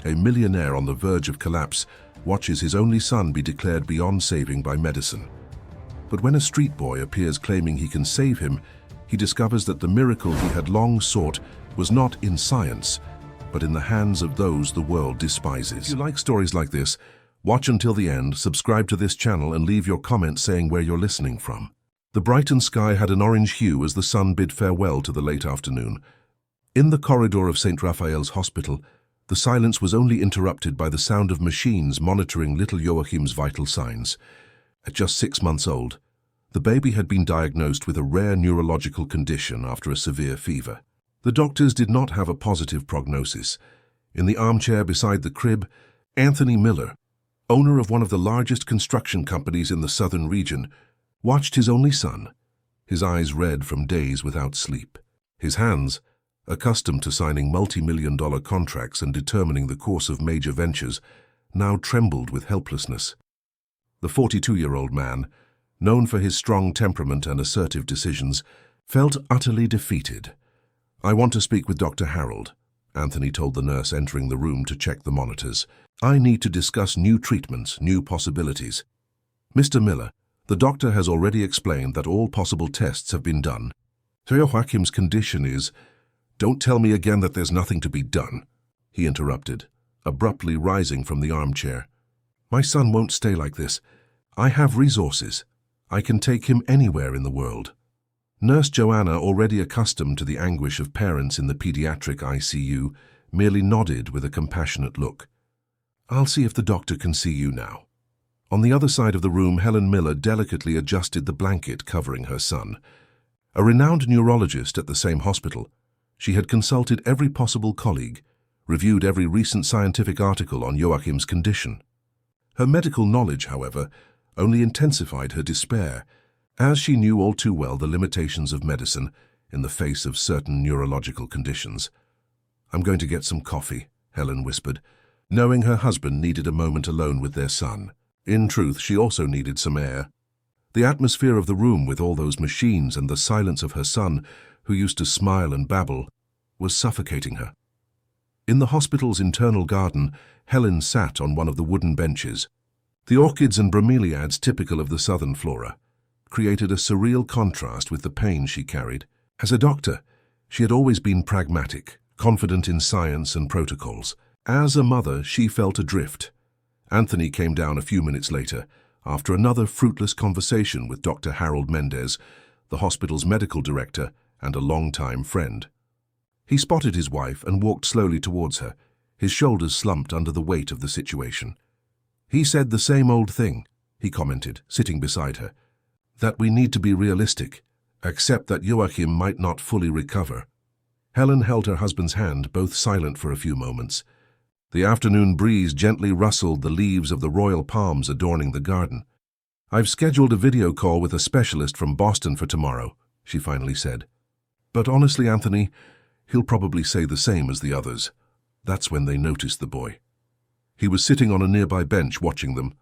a millionaire on the verge of collapse, watches his only son be declared beyond saving by medicine. But when a street boy appears claiming he can save him, he discovers that the miracle he had long sought was not in science, but in the hands of those the world despises. If you like stories like this, watch until the end, subscribe to this channel and leave your comment saying where you're listening from. The Brighton sky had an orange hue as the sun bid farewell to the late afternoon. In the corridor of St. Raphael's Hospital, the silence was only interrupted by the sound of machines monitoring little Joachim's vital signs. At just 6 months old, the baby had been diagnosed with a rare neurological condition after a severe fever. The doctors did not have a positive prognosis. In the armchair beside the crib, Anthony Miller, owner of one of the largest construction companies in the southern region, watched his only son, his eyes red from days without sleep. His hands, accustomed to signing multi-million-dollar contracts and determining the course of major ventures, now trembled with helplessness. The 42-year-old man, known for his strong temperament and assertive decisions, felt utterly defeated. "I want to speak with Dr. Harold," Anthony told the nurse entering the room to check the monitors. "I need to discuss new treatments, new possibilities." "Mr. Miller, the doctor has already explained that all possible tests have been done. Joachim's condition is—" "Don't tell me again that there's nothing to be done," he interrupted, abruptly rising from the armchair. "My son won't stay like this. I have resources. I can take him anywhere in the world." Nurse Joanna, already accustomed to the anguish of parents in the pediatric ICU, merely nodded with a compassionate look. "I'll see if the doctor can see you now." On the other side of the room, Helen Miller delicately adjusted the blanket covering her son. A renowned neurologist at the same hospital, she had consulted every possible colleague, reviewed every recent scientific article on Joachim's condition. Her medical knowledge, however, only intensified her despair, as she knew all too well the limitations of medicine in the face of certain neurological conditions. "I'm going to get some coffee," Helen whispered, knowing her husband needed a moment alone with their son. In truth, she also needed some air. The atmosphere of the room, with all those machines and the silence of her son, who used to smile and babble, was suffocating her. In the hospital's internal garden, Helen sat on one of the wooden benches. The orchids and bromeliads, typical of the southern flora, created a surreal contrast with the pain she carried. As a doctor, she had always been pragmatic, confident in science and protocols. As a mother, she felt adrift. Anthony came down a few minutes later, after another fruitless conversation with Dr. Harold Mendez, the hospital's medical director and a longtime friend. He spotted his wife and walked slowly towards her, his shoulders slumped under the weight of the situation. "He said the same old thing," he commented, sitting beside her, "that we need to be realistic, accept that Joachim might not fully recover." Helen held her husband's hand, both silent for a few moments. The afternoon breeze gently rustled the leaves of the royal palms adorning the garden. "I've scheduled a video call with a specialist from Boston for tomorrow," she finally said. "But honestly, Anthony, he'll probably say the same as the others." That's when they noticed the boy. He was sitting on a nearby bench watching them.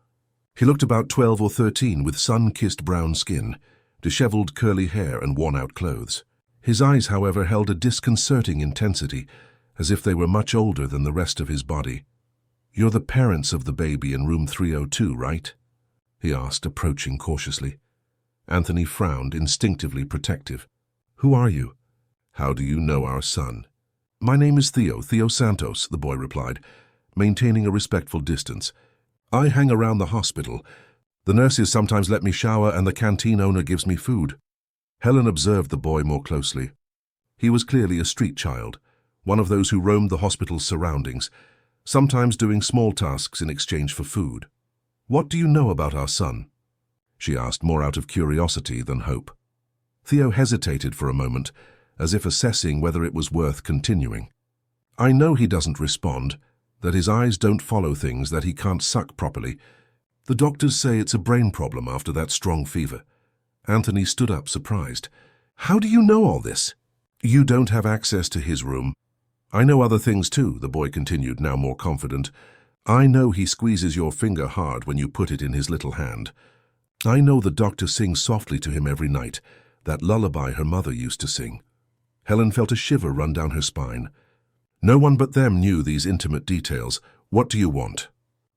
He looked about 12 or 13 with sun-kissed brown skin, disheveled curly hair and worn-out clothes. His eyes, however, held a disconcerting intensity, as if they were much older than the rest of his body. "You're the parents of the baby in room 302, right?" he asked, approaching cautiously. Anthony frowned, instinctively protective. "Who are you?" "How do you know our son?" "My name is Theo Santos," the boy replied, maintaining a respectful distance. "I hang around the hospital. The nurses sometimes let me shower and the canteen owner gives me food." Helen observed the boy more closely. He was clearly a street child, one of those who roamed the hospital's surroundings, sometimes doing small tasks in exchange for food. "What do you know about our son?" she asked, more out of curiosity than hope. Theo hesitated for a moment, as if assessing whether it was worth continuing. "I know he doesn't respond, that his eyes don't follow things, that he can't suck properly. The doctors say it's a brain problem after that strong fever." Anthony stood up, surprised. "How do you know all this?" "You don't have access to his room. I know other things too," the boy continued, now more confident. "I know he squeezes your finger hard when you put it in his little hand. I know the doctor sings softly to him every night, that lullaby her mother used to sing." Helen felt a shiver run down her spine. No one but them knew these intimate details. "What do you want?"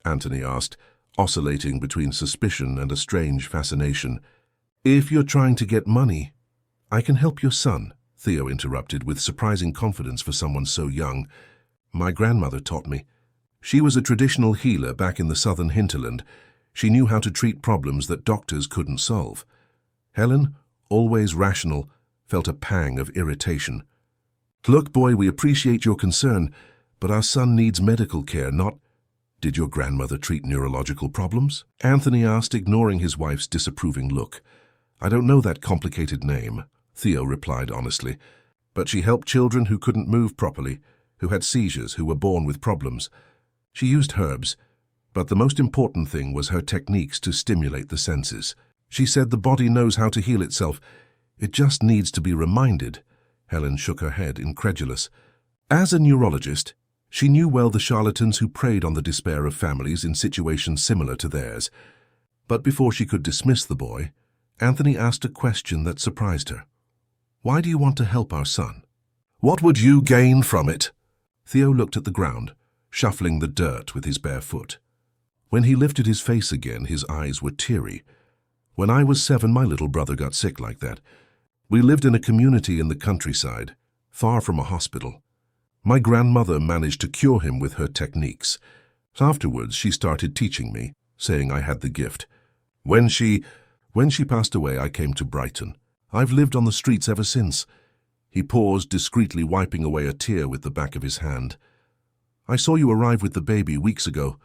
Anthony asked, oscillating between suspicion and a strange fascination. "If you're trying to get money, I can help your son," Theo interrupted with surprising confidence for someone so young. "My grandmother taught me. She was a traditional healer back in the southern hinterland. She knew how to treat problems that doctors couldn't solve." Helen, always rational, felt a pang of irritation. "Look, boy, we appreciate your concern, but our son needs medical care, not—" "Did your grandmother treat neurological problems?" Anthony asked, ignoring his wife's disapproving look. "I don't know that complicated name," Theo replied honestly, "but she helped children who couldn't move properly, who had seizures, who were born with problems. She used herbs, but the most important thing was her techniques to stimulate the senses. She said the body knows how to heal itself. It just needs to be reminded." Helen shook her head, incredulous. As a neurologist, she knew well the charlatans who preyed on the despair of families in situations similar to theirs. But before she could dismiss the boy, Anthony asked a question that surprised her. "Why do you want to help our son? What would you gain from it?" Theo looked at the ground, shuffling the dirt with his bare foot. When he lifted his face again, his eyes were teary. "When I was 7, my little brother got sick like that. We lived in a community in the countryside, far from a hospital. My grandmother managed to cure him with her techniques. Afterwards, she started teaching me, saying I had the gift. When she passed away, I came to Brighton. I've lived on the streets ever since." He paused, discreetly wiping away a tear with the back of his hand. "I saw you arrive with the baby weeks ago.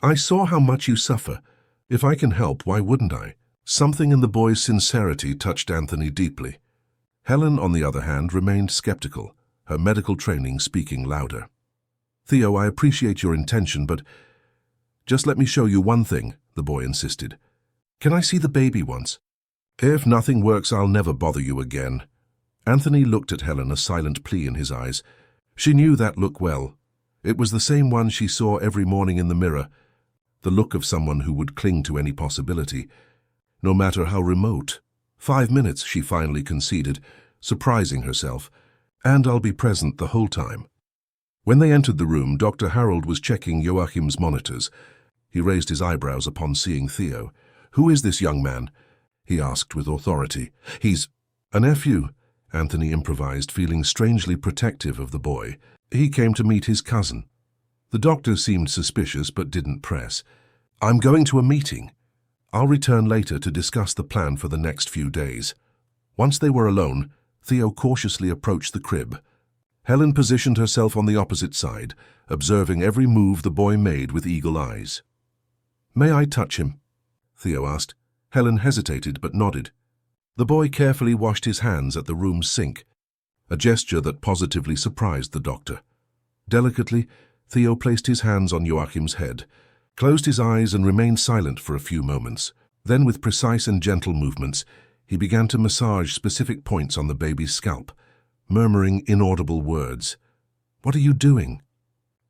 I saw how much you suffer. If I can help, why wouldn't I?" Something in the boy's sincerity touched Anthony deeply. Helen, on the other hand, remained skeptical, her medical training speaking louder. "Theo, I appreciate your intention, but just let me show you one thing," the boy insisted. "Can I see the baby once? If nothing works, I'll never bother you again." Anthony looked at Helen, a silent plea in his eyes. She knew that look well. It was the same one she saw every morning in the mirror, the look of someone who would cling to any possibility, no matter how remote. 5 minutes, she finally conceded, surprising herself, "and I'll be present the whole time." When they entered the room, Dr. Harold was checking Joachim's monitors. He raised his eyebrows upon seeing Theo. "Who is this young man?" he asked with authority. "He's a nephew," Anthony improvised, feeling strangely protective of the boy. "He came to meet his cousin." The doctor seemed suspicious but didn't press. "I'm going to a meeting. I'll return later to discuss the plan for the next few days." Once they were alone, Theo cautiously approached the crib. Helen positioned herself on the opposite side, observing every move the boy made with eagle eyes. "May I touch him?" Theo asked. Helen hesitated but nodded. The boy carefully washed his hands at the room's sink, a gesture that positively surprised the doctor. Delicately, Theo placed his hands on Joachim's head, closed his eyes and remained silent for a few moments. Then, with precise and gentle movements, he began to massage specific points on the baby's scalp, murmuring inaudible words. "What are you doing?"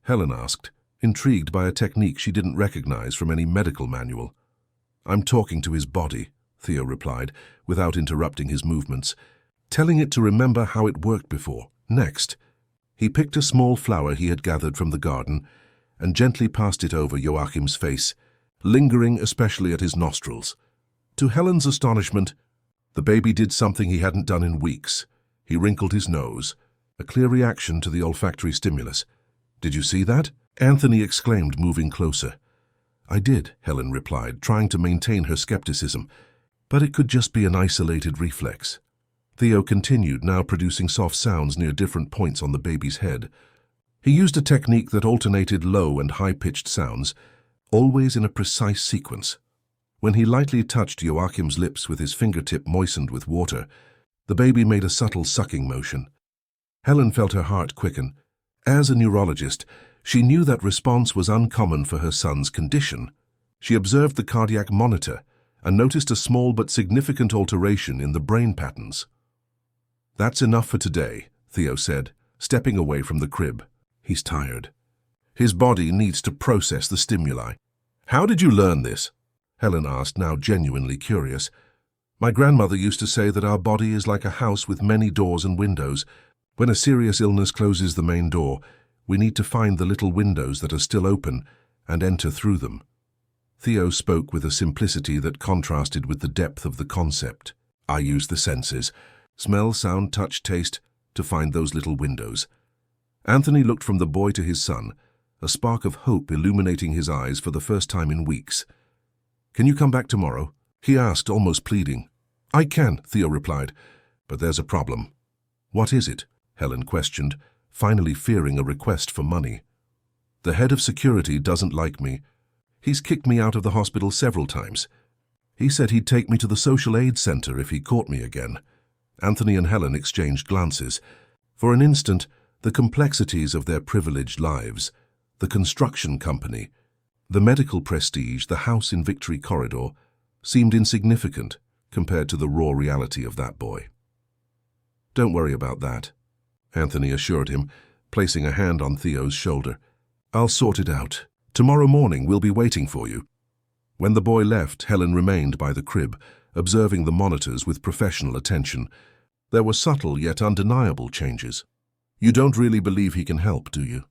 Helen asked, intrigued by a technique she didn't recognize from any medical manual. "I'm talking to his body," Theo replied, without interrupting his movements, telling it to remember how it worked before. Next, he picked a small flower he had gathered from the garden and gently passed it over Joachim's face, lingering especially at his nostrils. To Helen's astonishment, the baby did something he hadn't done in weeks. He wrinkled his nose, a clear reaction to the olfactory stimulus. "Did you see that?" Anthony exclaimed, moving closer. "I did," Helen replied, trying to maintain her skepticism, "but it could just be an isolated reflex." Theo continued, now producing soft sounds near different points on the baby's head. He used a technique that alternated low and high-pitched sounds, always in a precise sequence. When he lightly touched Joachim's lips with his fingertip moistened with water, the baby made a subtle sucking motion. Helen felt her heart quicken. As a neurologist, she knew that response was uncommon for her son's condition. She observed the cardiac monitor and noticed a small but significant alteration in the brain patterns. "That's enough for today," Theo said, stepping away from the crib. "He's tired. His body needs to process the stimuli." "How did you learn this?" Helen asked, now genuinely curious. "My grandmother used to say that our body is like a house with many doors and windows. When a serious illness closes the main door, We need to find the little windows that are still open and enter through them. Theo spoke with a simplicity that contrasted with the depth of the concept. I use the senses, smell, sound, touch, taste, to find those little windows. Anthony looked from the boy to his son, a spark of hope illuminating his eyes for the first time in weeks. "Can you come back tomorrow?" he asked, almost pleading. "I can," Theo replied, "but there's a problem." "What is it?" Helen questioned, finally fearing a request for money. "The head of security doesn't like me. He's kicked me out of the hospital several times. He said he'd take me to the social aid center if he caught me again." Anthony and Helen exchanged glances. For an instant, the complexities of their privileged lives, the construction company, the medical prestige, the house in Victory Corridor, seemed insignificant compared to the raw reality of that boy. "Don't worry about that," Anthony assured him, placing a hand on Theo's shoulder. "I'll sort it out. Tomorrow morning we'll be waiting for you." When the boy left, Helen remained by the crib, observing the monitors with professional attention. There were subtle yet undeniable changes. "You don't really believe he can help, do you?"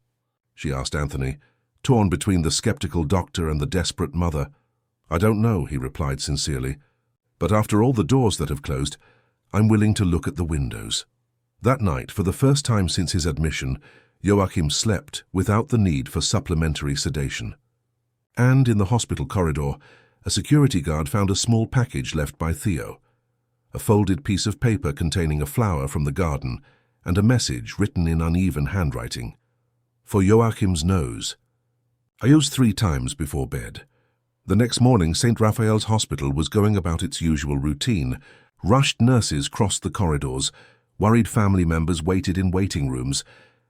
she asked Anthony, torn between the skeptical doctor and the desperate mother. "I don't know," he replied sincerely. "But after all the doors that have closed, I'm willing to look at the windows." That night, for the first time since his admission, Joachim slept without the need for supplementary sedation. And in the hospital corridor, a security guard found a small package left by Theo, a folded piece of paper containing a flower from the garden and a message written in uneven handwriting. "For Joachim's nose. I used 3 times before bed." The next morning, St. Raphael's Hospital was going about its usual routine. Rushed nurses crossed the corridors, worried family members waited in waiting rooms,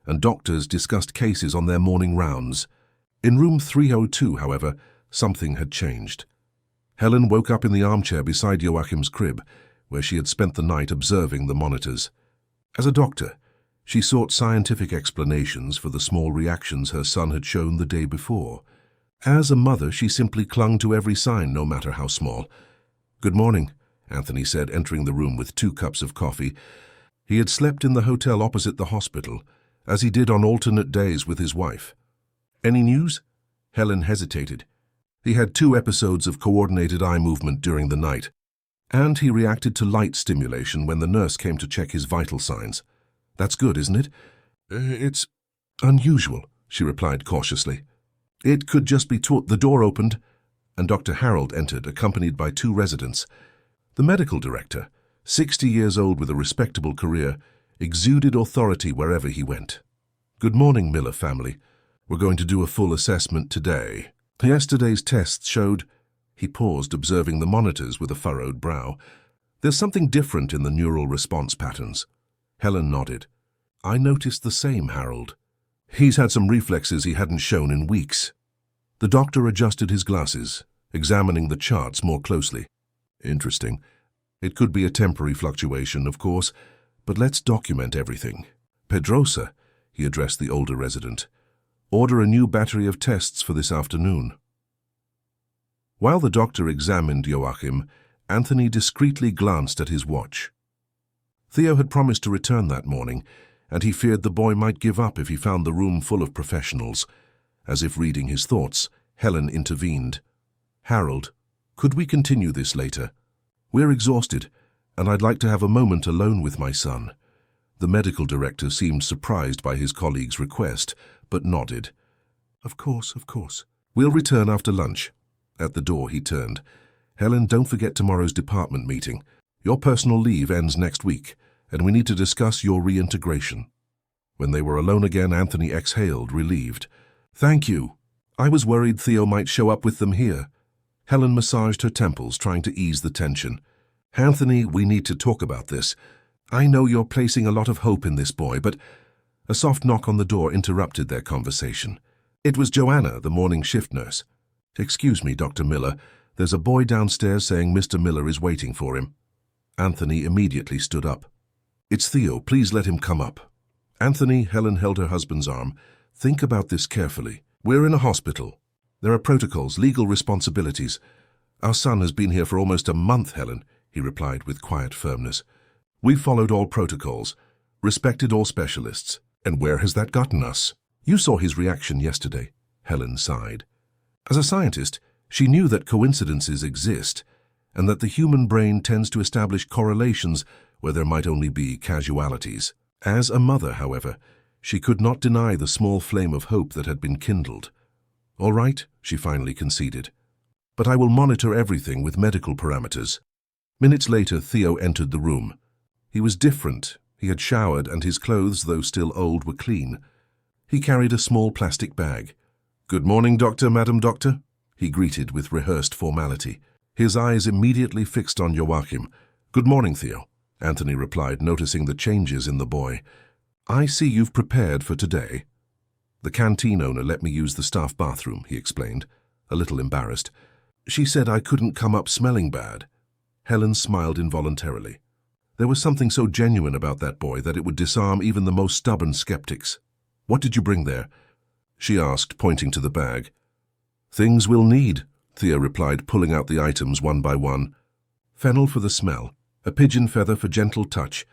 and doctors discussed cases on their morning rounds. In room 302, however, something had changed. Helen woke up in the armchair beside Joachim's crib, where she had spent the night observing the monitors. As a doctor, she sought scientific explanations for the small reactions her son had shown the day before. As a mother, she simply clung to every sign, no matter how small. "Good morning," Anthony said, entering the room with 2 cups of coffee. He had slept in the hotel opposite the hospital, as he did on alternate days with his wife. "Any news?" Helen hesitated. He had 2 episodes of coordinated eye movement during the night, and he reacted to light stimulation when the nurse came to check his vital signs. "That's good, isn't it?" It's unusual," she replied cautiously. "It could just be the door opened," and Dr. Harold entered, accompanied by 2 residents. The medical director, 60 years old with a respectable career, exuded authority wherever he went. "Good morning, Miller family. We're going to do a full assessment today. Yesterday's tests showed—" He paused, observing the monitors with a furrowed brow. "There's something different in the neural response patterns." Helen nodded. "I noticed the same, Harold. He's had some reflexes he hadn't shown in weeks." The doctor adjusted his glasses, examining the charts more closely. "Interesting. It could be a temporary fluctuation, of course, but let's document everything. Pedrosa," he addressed the older resident, "order a new battery of tests for this afternoon." While the doctor examined Joachim, Anthony discreetly glanced at his watch. Theo had promised to return that morning, and he feared the boy might give up if he found the room full of professionals. As if reading his thoughts, Helen intervened. "Harold, could we continue this later? We're exhausted, and I'd like to have a moment alone with my son." The medical director seemed surprised by his colleague's request, but nodded. Of course. We'll return after lunch." At the door he turned. "Helen, don't forget tomorrow's department meeting. Your personal leave ends next week, and we need to discuss your reintegration." When they were alone again, Anthony exhaled, relieved. "Thank you. I was worried Theo might show up with them here." Helen massaged her temples, trying to ease the tension. "Anthony, we need to talk about this. I know you're placing a lot of hope in this boy, but—" A soft knock on the door interrupted their conversation. It was Joanna, the morning shift nurse. "Excuse me, Dr. Miller. There's a boy downstairs saying Mr. Miller is waiting for him." Anthony immediately stood up. "It's Theo. Please let him come up." "Anthony," Helen held her husband's arm, "think about this carefully. We're in a hospital. There are protocols, legal responsibilities. Our son has been here for almost a month, Helen," he replied with quiet firmness. "We've followed all protocols, respected all specialists. And where has that gotten us? You saw his reaction yesterday, Helen sighed. As a scientist, she knew that coincidences exist, and that the human brain tends to establish correlations where there might only be casualities. As a mother, however, she could not deny the small flame of hope that had been kindled. "All right," she finally conceded. "But I will monitor everything with medical parameters." Minutes later, Theo entered the room. He was different. He had showered, and his clothes, though still old, were clean. He carried a small plastic bag. "Good morning, Doctor, Madam Doctor," he greeted with rehearsed formality. His eyes immediately fixed on Joachim. "Good morning, Theo," Anthony replied, noticing the changes in the boy. "I see you've prepared for today." "The canteen owner let me use the staff bathroom," he explained, a little embarrassed. "She said I couldn't come up smelling bad." Helen smiled involuntarily. There was something so genuine about that boy that it would disarm even the most stubborn skeptics. "What did you bring there?" she asked, pointing to the bag. "Things we'll need," Theo replied, pulling out the items one by one. Fennel for the smell, a pigeon feather for gentle touch,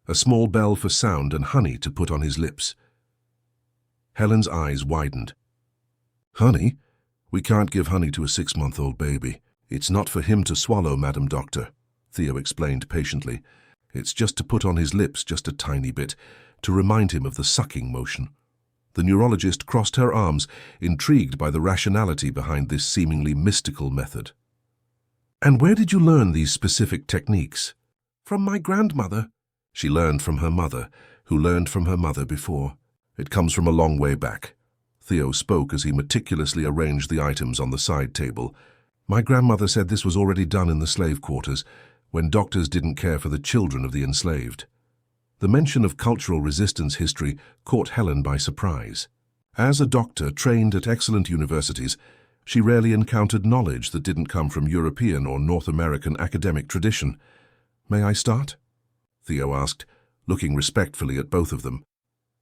a small bell for sound, and honey to put on his lips. Helen's eyes widened. "Honey? We can't give honey to a 6-month-old baby. It's not for him to swallow, Madam Doctor," Theo explained patiently. "It's just to put on his lips just a tiny bit, to remind him of the sucking motion." The neurologist crossed her arms, intrigued by the rationality behind this seemingly mystical method. "And where did you learn these specific techniques?" "From my grandmother." She learned from her mother, who learned from her mother before. "It comes from a long way back." Theo spoke as he meticulously arranged the items on the side table. "My grandmother said this was already done in the slave quarters, when doctors didn't care for the children of the enslaved." The mention of cultural resistance history caught Helen by surprise. As a doctor trained at excellent universities, she rarely encountered knowledge that didn't come from European or North American academic tradition. "May I start?" Theo asked, looking respectfully at both of them.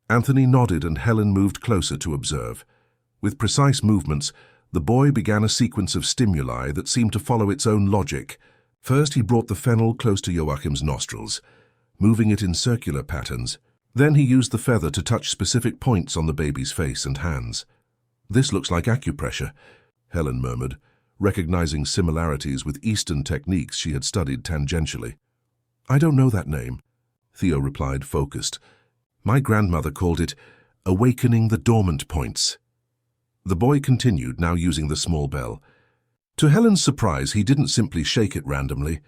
Anthony nodded and Helen moved closer to observe. With precise movements, the boy began a sequence of stimuli that seemed to follow its own logic. First, he brought the fennel close to Joachim's nostrils, moving it in circular patterns. Then he used the feather to touch specific points on the baby's face and hands. "This looks like acupressure," Helen murmured, recognizing similarities with Eastern techniques she had studied tangentially. "I don't know that name," Theo replied, focused. "My grandmother called it awakening the dormant points." The boy continued, now using the small bell. To Helen's surprise, he didn't simply shake it randomly,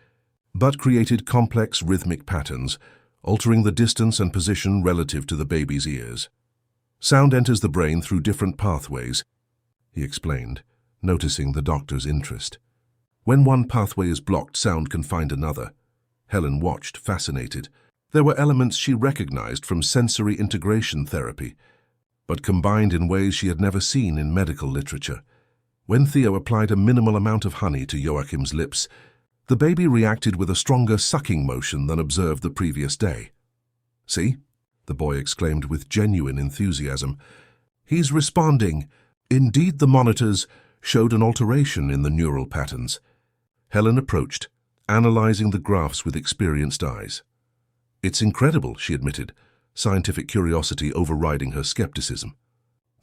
but created complex rhythmic patterns, altering the distance and position relative to the baby's ears. "Sound enters the brain through different pathways," he explained, noticing the doctor's interest. "When one pathway is blocked, sound can find another." Helen watched, fascinated. There were elements she recognized from sensory integration therapy, but combined in ways she had never seen in medical literature. When Theo applied a minimal amount of honey to Joachim's lips, the baby reacted with a stronger sucking motion than observed the previous day. "See?" the boy exclaimed with genuine enthusiasm. "He's responding." Indeed, the monitors showed an alteration in the neural patterns. Helen approached, analyzing the graphs with experienced eyes. "It's incredible," she admitted, scientific curiosity overriding her skepticism.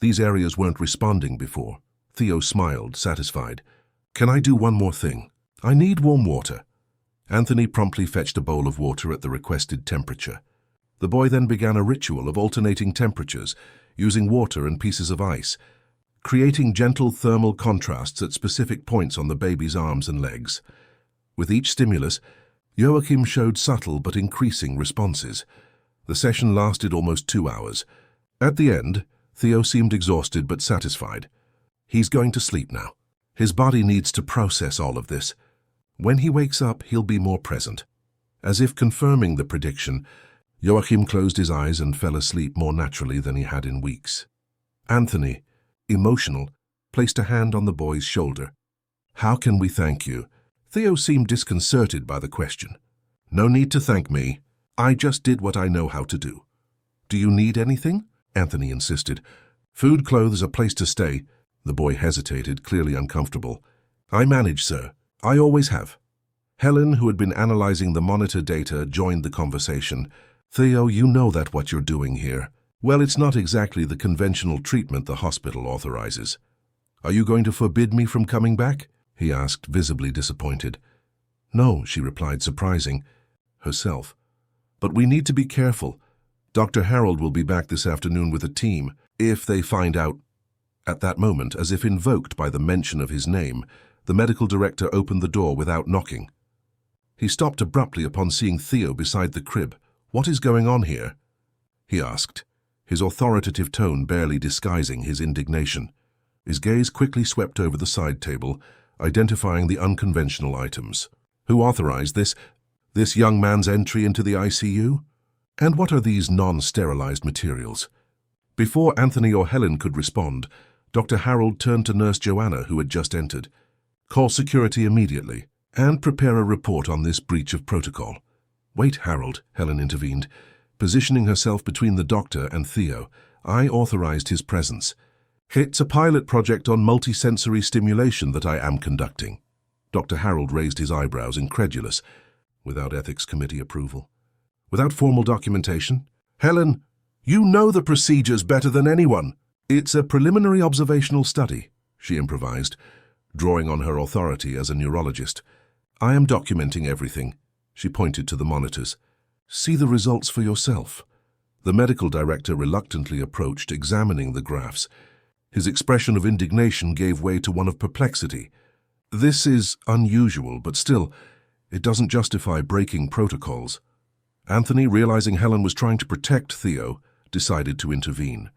"These areas weren't responding before." Theo smiled, satisfied. "Can I do one more thing?" "I need warm water." Anthony promptly fetched a bowl of water at the requested temperature. The boy then began a ritual of alternating temperatures, using water and pieces of ice, creating gentle thermal contrasts at specific points on the baby's arms and legs. With each stimulus, Joachim showed subtle but increasing responses. The session lasted almost 2 hours. At the end, Theo seemed exhausted but satisfied. He's going to sleep now. His body needs to process all of this. When he wakes up, he'll be more present. As if confirming the prediction, Joachim closed his eyes and fell asleep more naturally than he had in weeks. Anthony, emotional, placed a hand on the boy's shoulder. "How can we thank you?" Theo seemed disconcerted by the question. "No need to thank me. I just did what I know how to do." "Do you need anything?" Anthony insisted. "Food, clothes, a place to stay." The boy hesitated, clearly uncomfortable. "I manage, sir. I always have." Helen, who had been analyzing the monitor data, joined the conversation. "Theo, you know that what you're doing here. Well, it's not exactly the conventional treatment the hospital authorizes. Are you going to forbid me from coming back? He asked, visibly disappointed. No, she replied, surprising herself. But we need to be careful. Dr. Harold will be back this afternoon with a team. If they find out... At that moment, as if invoked by the mention of his name, the medical director opened the door without knocking. He stopped abruptly upon seeing Theo beside the crib. What is going on here? He asked, his authoritative tone barely disguising his indignation. His gaze quickly swept over the side table, identifying the unconventional items. Who authorized this young man's entry into the ICU? And what are these non-sterilized materials? Before Anthony or Helen could respond, Dr. Harold turned to Nurse Joanna, who had just entered. Call security immediately, and prepare a report on this breach of protocol. Wait, Harold, Helen intervened, positioning herself between the doctor and Theo. I authorized his presence. It's a pilot project on multisensory stimulation that I am conducting. Dr. Harold raised his eyebrows, incredulous. Without ethics committee approval? Without formal documentation? Helen, you know the procedures better than anyone. It's a preliminary observational study, she improvised, drawing on her authority as a neurologist. I am documenting everything. She pointed to the monitors. See the results for yourself. The medical director reluctantly approached, examining the graphs. His expression of indignation gave way to one of perplexity. This is unusual, but still, it doesn't justify breaking protocols. Anthony, realizing Helen was trying to protect Theo, decided to intervene.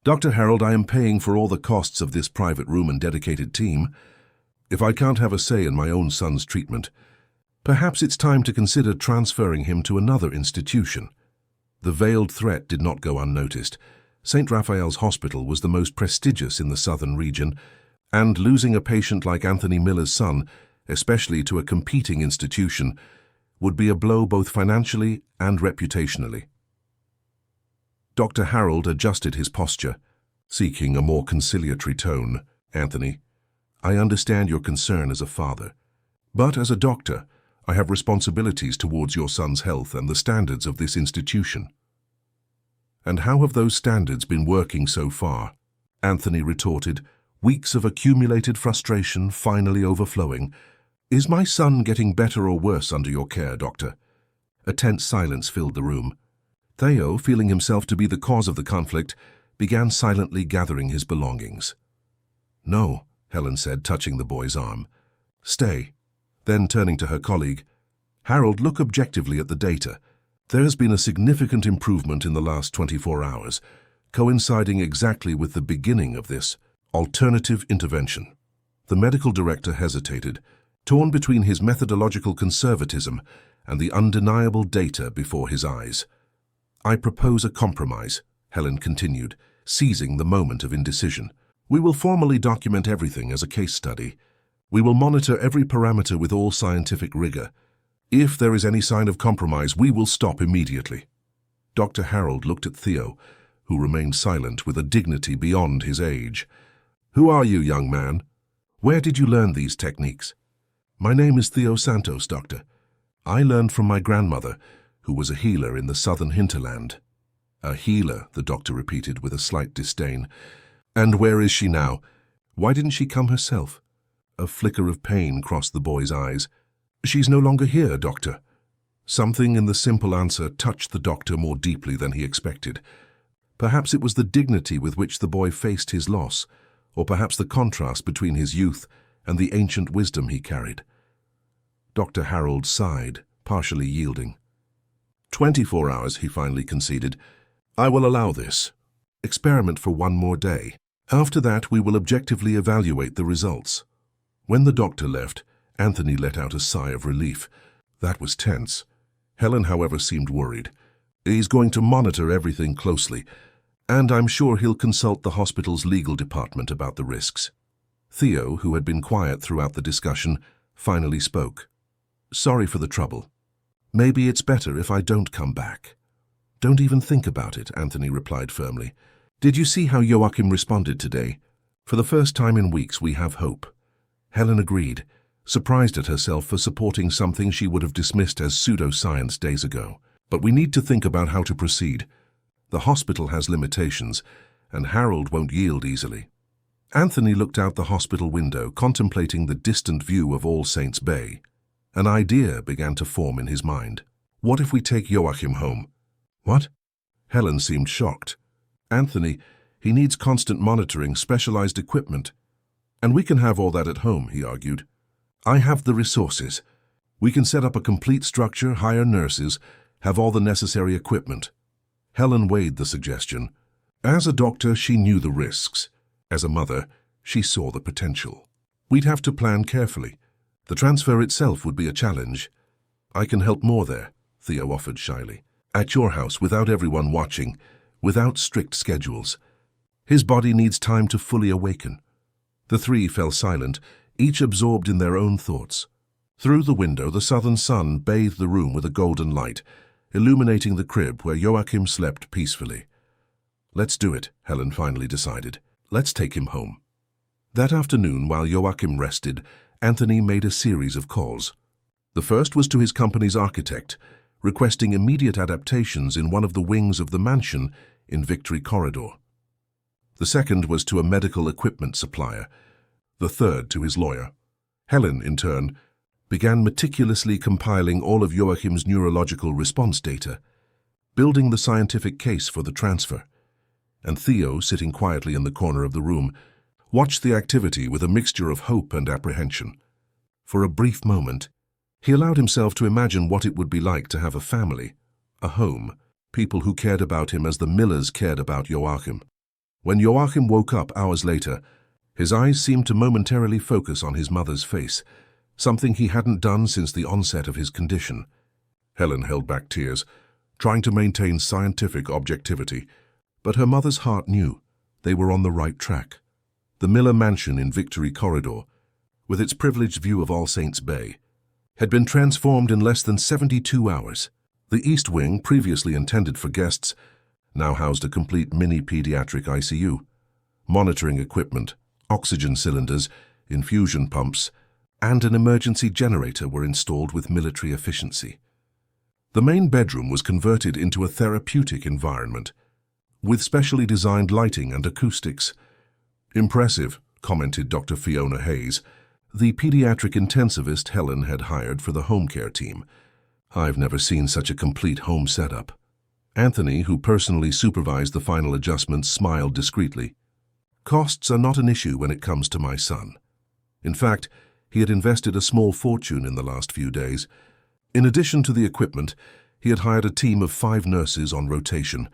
Dr. Harold, I am paying for all the costs of this private room and dedicated team. If I can't have a say in my own son's treatment, perhaps it's time to consider transferring him to another institution. The veiled threat did not go unnoticed. St. Raphael's Hospital was the most prestigious in the southern region, and losing a patient like Anthony Miller's son, especially to a competing institution, would be a blow both financially and reputationally. Dr. Harold adjusted his posture, seeking a more conciliatory tone. Anthony, I understand your concern as a father, but as a doctor, I have responsibilities towards your son's health and the standards of this institution. And how have those standards been working so far? Anthony retorted, weeks of accumulated frustration finally overflowing. Is my son getting better or worse under your care, doctor? A tense silence filled the room. Theo, feeling himself to be the cause of the conflict, began silently gathering his belongings. No, Helen said, touching the boy's arm. Stay. Then, turning to her colleague, Harold, look objectively at the data. There has been a significant improvement in the last 24 hours, coinciding exactly with the beginning of this alternative intervention. The medical director hesitated, torn between his methodological conservatism and the undeniable data before his eyes. I propose a compromise, Helen continued, seizing the moment of indecision. We will formally document everything as a case study. We will monitor every parameter with all scientific rigor. If there is any sign of compromise, we will stop immediately. Dr. Harold looked at Theo, who remained silent with a dignity beyond his age. Who are you, young man? Where did you learn these techniques? My name is Theo Santos, doctor. I learned from my grandmother, who was a healer in the southern hinterland. A healer, the doctor repeated with a slight disdain. And where is she now? Why didn't she come herself? A flicker of pain crossed the boy's eyes. She's no longer here, doctor. Something in the simple answer touched the doctor more deeply than he expected. Perhaps it was the dignity with which the boy faced his loss, or perhaps the contrast between his youth and the ancient wisdom he carried. Dr. Harold sighed, partially yielding. 24 hours, he finally conceded. I will allow this. Experiment for one more day. After that, we will objectively evaluate the results. When the doctor left, Anthony let out a sigh of relief. That was tense. Helen, however, seemed worried. He's going to monitor everything closely, and I'm sure he'll consult the hospital's legal department about the risks. Theo, who had been quiet throughout the discussion, finally spoke. Sorry for the trouble. Maybe it's better if I don't come back. Don't even think about it, Anthony replied firmly. Did you see how Joachim responded today? For the first time in weeks, we have hope. Helen agreed, surprised at herself for supporting something she would have dismissed as pseudoscience days ago. But we need to think about how to proceed. The hospital has limitations, and Harold won't yield easily. Anthony looked out the hospital window, contemplating the distant view of All Saints Bay. An idea began to form in his mind. What if we take Joachim home? What? Helen seemed shocked. Anthony, he needs constant monitoring, specialized equipment. And we can have all that at home, he argued. I have the resources. We can set up a complete structure, hire nurses, have all the necessary equipment. Helen weighed the suggestion. As a doctor, she knew the risks. As a mother, she saw the potential. We'd have to plan carefully. The transfer itself would be a challenge. I can help more there, Theo offered shyly. At your house, without everyone watching, without strict schedules. His body needs time to fully awaken. The three fell silent, each absorbed in their own thoughts. Through the window, the southern sun bathed the room with a golden light, illuminating the crib where Joachim slept peacefully. Let's do it, Helen finally decided. Let's take him home. That afternoon, while Joachim rested, Anthony made a series of calls. The first was to his company's architect, requesting immediate adaptations in one of the wings of the mansion in Victory Corridor. The second was to a medical equipment supplier. The third to his lawyer. Helen, in turn, began meticulously compiling all of Joachim's neurological response data, building the scientific case for the transfer. And Theo, sitting quietly in the corner of the room, watched the activity with a mixture of hope and apprehension. For a brief moment, he allowed himself to imagine what it would be like to have a family, a home, people who cared about him as the Millers cared about Joachim. When Joachim woke up hours later, his eyes seemed to momentarily focus on his mother's face, something he hadn't done since the onset of his condition. Helen held back tears, trying to maintain scientific objectivity, but her mother's heart knew they were on the right track. The Miller mansion in Victory Corridor, with its privileged view of All Saints Bay, had been transformed in less than 72 hours. The East Wing, previously intended for guests, now housed a complete mini-pediatric ICU. Monitoring equipment, oxygen cylinders, infusion pumps, and an emergency generator were installed with military efficiency. The main bedroom was converted into a therapeutic environment, with specially designed lighting and acoustics. Impressive, commented Dr. Fiona Hayes, the pediatric intensivist Helen had hired for the home care team. I've never seen such a complete home setup. Anthony, who personally supervised the final adjustments, smiled discreetly. Costs are not an issue when it comes to my son. In fact, he had invested a small fortune in the last few days. In addition to the equipment, he had hired a team of 5 nurses on rotation,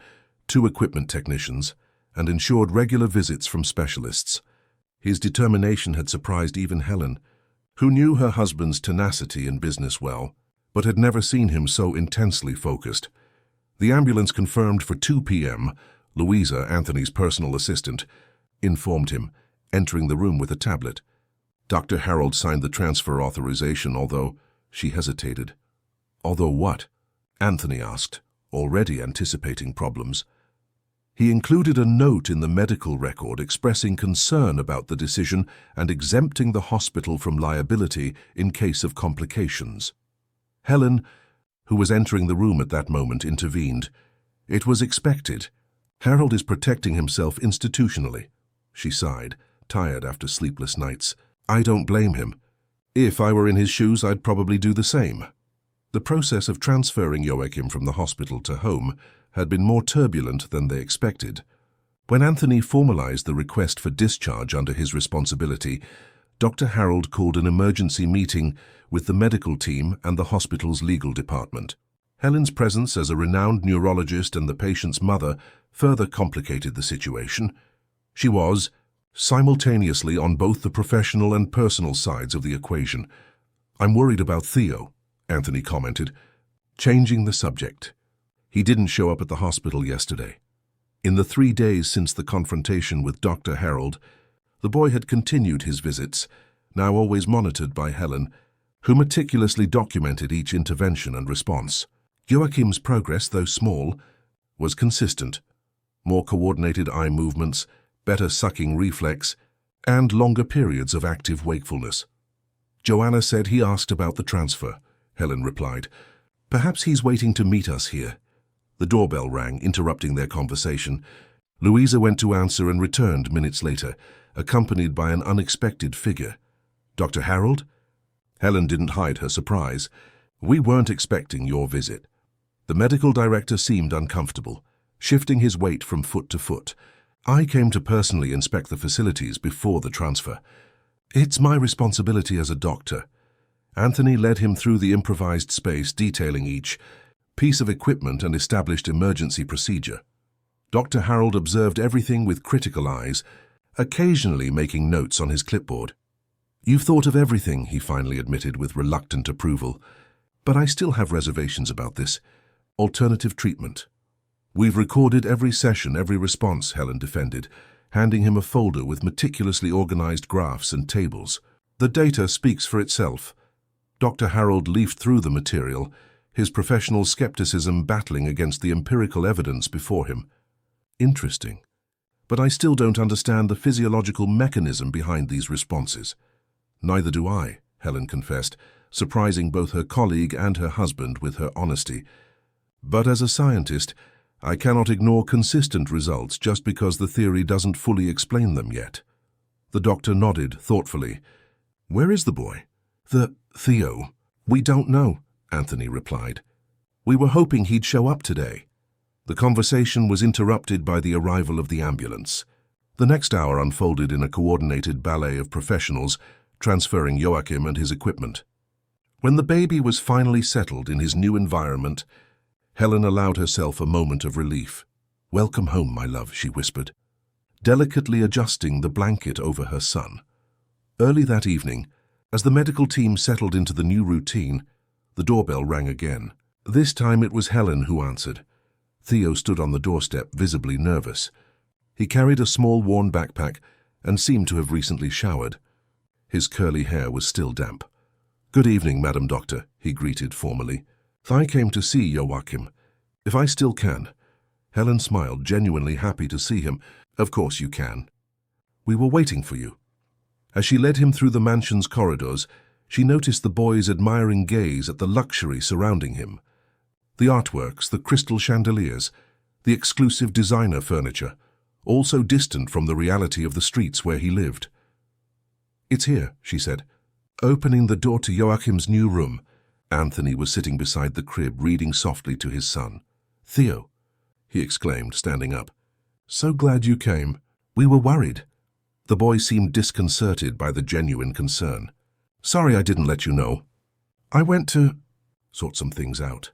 2 equipment technicians, and ensured regular visits from specialists. His determination had surprised even Helen, who knew her husband's tenacity in business well, but had never seen him so intensely focused. The ambulance confirmed for 2 p.m., Louisa, Anthony's personal assistant, informed him, entering the room with a tablet. Dr. Harold signed the transfer authorization, although she hesitated. Although what? Anthony asked, already anticipating problems. He included a note in the medical record expressing concern about the decision and exempting the hospital from liability in case of complications. Helen, who was entering the room at that moment, intervened. It was expected. Harold is protecting himself institutionally. She sighed, tired after sleepless nights. I don't blame him. If I were in his shoes, I'd probably do the same. The process of transferring Joachim from the hospital to home had been more turbulent than they expected. When Anthony formalized the request for discharge under his responsibility, Dr. Harold called an emergency meeting with the medical team and the hospital's legal department. Helen's presence as a renowned neurologist and the patient's mother further complicated the situation. She was, simultaneously, on both the professional and personal sides of the equation. I'm worried about Theo, Anthony commented, changing the subject. He didn't show up at the hospital yesterday. In the 3 days since the confrontation with Dr. Harold, the boy had continued his visits, now always monitored by Helen, who meticulously documented each intervention and response. Joachim's progress, though small, was consistent. More coordinated eye movements, better sucking reflex, and longer periods of active wakefulness. Joanna said he asked about the transfer, Helen replied. Perhaps he's waiting to meet us here. The doorbell rang, interrupting their conversation. Louisa went to answer and returned minutes later, accompanied by an unexpected figure. "Dr. Harold?" Helen didn't hide her surprise. "We weren't expecting your visit." The medical director seemed uncomfortable, shifting his weight from foot to foot. "I came to personally inspect the facilities before the transfer. It's my responsibility as a doctor." Anthony led him through the improvised space, detailing each piece of equipment and established emergency procedure. Dr. Harold observed everything with critical eyes, occasionally making notes on his clipboard. "You've thought of everything," he finally admitted with reluctant approval. "But I still have reservations about this. Alternative treatment." "We've recorded every session, every response," Helen defended, handing him a folder with meticulously organized graphs and tables. "The data speaks for itself." Dr. Harold leafed through the material, his professional skepticism battling against the empirical evidence before him. "Interesting. But I still don't understand the physiological mechanism behind these responses." "Neither do I," Helen confessed, surprising both her colleague and her husband with her honesty. "But as a scientist, I cannot ignore consistent results just because the theory doesn't fully explain them yet." The doctor nodded thoughtfully. "Where is the boy?" Theo. "We don't know," Anthony replied. "We were hoping he'd show up today." The conversation was interrupted by the arrival of the ambulance. The next hour unfolded in a coordinated ballet of professionals, transferring Joachim and his equipment. When the baby was finally settled in his new environment, Helen allowed herself a moment of relief. "Welcome home, my love," she whispered, delicately adjusting the blanket over her son. Early that evening, as the medical team settled into the new routine, the doorbell rang again. This time it was Helen who answered. Theo stood on the doorstep, visibly nervous. He carried a small worn backpack and seemed to have recently showered. His curly hair was still damp. "Good evening, Madam Doctor," he greeted formally. "I came to see Joachim, if I still can." Helen smiled, genuinely happy to see him. "Of course you can. We were waiting for you." As she led him through the mansion's corridors, she noticed the boy's admiring gaze at the luxury surrounding him. The artworks, the crystal chandeliers, the exclusive designer furniture, all so distant from the reality of the streets where he lived. "It's here," she said, opening the door to Joachim's new room. Anthony was sitting beside the crib, reading softly to his son. "Theo," he exclaimed, standing up. "So glad you came. We were worried." The boy seemed disconcerted by the genuine concern. "Sorry I didn't let you know. I went to sort some things out."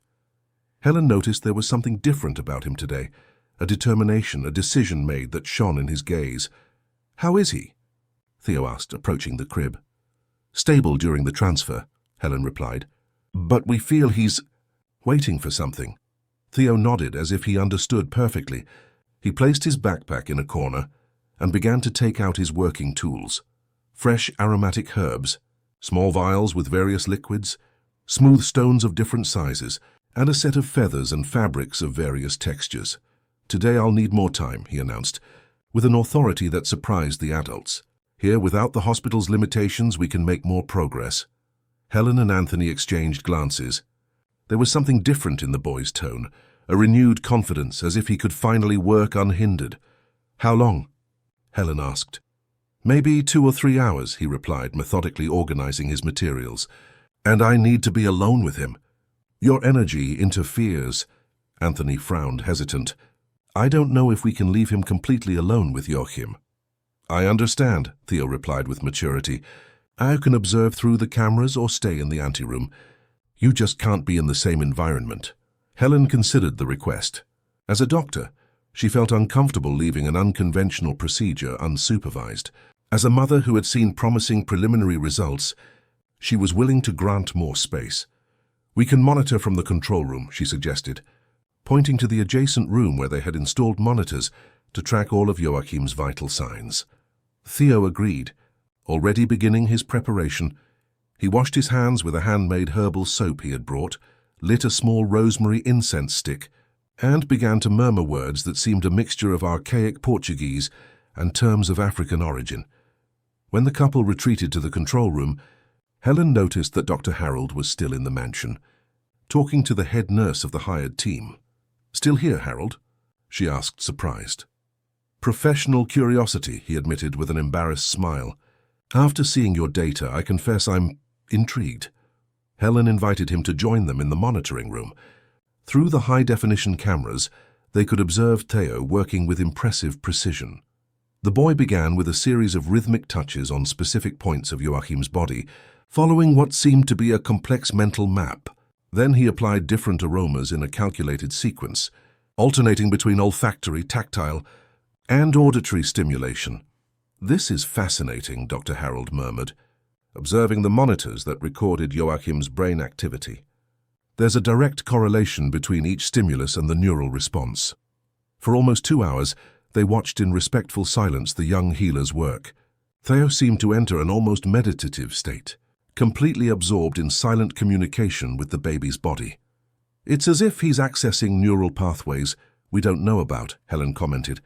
Helen noticed there was something different about him today, a determination, a decision made that shone in his gaze. "How is he?" Theo asked, approaching the crib. "Stable during the transfer," Helen replied. "But we feel he's waiting for something." Theo nodded as if he understood perfectly. He placed his backpack in a corner and began to take out his working tools. Fresh aromatic herbs, small vials with various liquids, smooth stones of different sizes, and a set of feathers and fabrics of various textures. "Today I'll need more time," he announced, with an authority that surprised the adults. "Here, without the hospital's limitations, we can make more progress." Helen and Anthony exchanged glances. There was something different in the boy's tone, a renewed confidence, as if he could finally work unhindered. "How long?" Helen asked. "Maybe 2 or 3 hours," he replied, methodically organizing his materials. "And I need to be alone with him." "Your energy interferes." Anthony frowned, hesitant. "I don't know if we can leave him completely alone with Joachim." "I understand," Theo replied with maturity. "I can observe through the cameras or stay in the anteroom. You just can't be in the same environment." Helen considered the request. As a doctor, she felt uncomfortable leaving an unconventional procedure unsupervised. As a mother who had seen promising preliminary results, she was willing to grant more space. "We can monitor from the control room," she suggested, pointing to the adjacent room where they had installed monitors to track all of Joachim's vital signs. Theo agreed, already beginning his preparation. He washed his hands with a handmade herbal soap he had brought, lit a small rosemary incense stick, and began to murmur words that seemed a mixture of archaic Portuguese and terms of African origin. When the couple retreated to the control room, Helen noticed that Dr. Harold was still in the mansion, talking to the head nurse of the hired team. "Still here, Harold?" she asked, surprised. "Professional curiosity," he admitted with an embarrassed smile. "After seeing your data, I confess I'm intrigued." Helen invited him to join them in the monitoring room. Through the high-definition cameras, they could observe Theo working with impressive precision. The boy began with a series of rhythmic touches on specific points of Joachim's body, following what seemed to be a complex mental map. Then he applied different aromas in a calculated sequence, alternating between olfactory, tactile, and auditory stimulation. "This is fascinating," Dr. Harold murmured, observing the monitors that recorded Joachim's brain activity. "There's a direct correlation between each stimulus and the neural response." For almost 2 hours, they watched in respectful silence the young healer's work. Theo seemed to enter an almost meditative state, completely absorbed in silent communication with the baby's body. "It's as if he's accessing neural pathways we don't know about," Helen commented,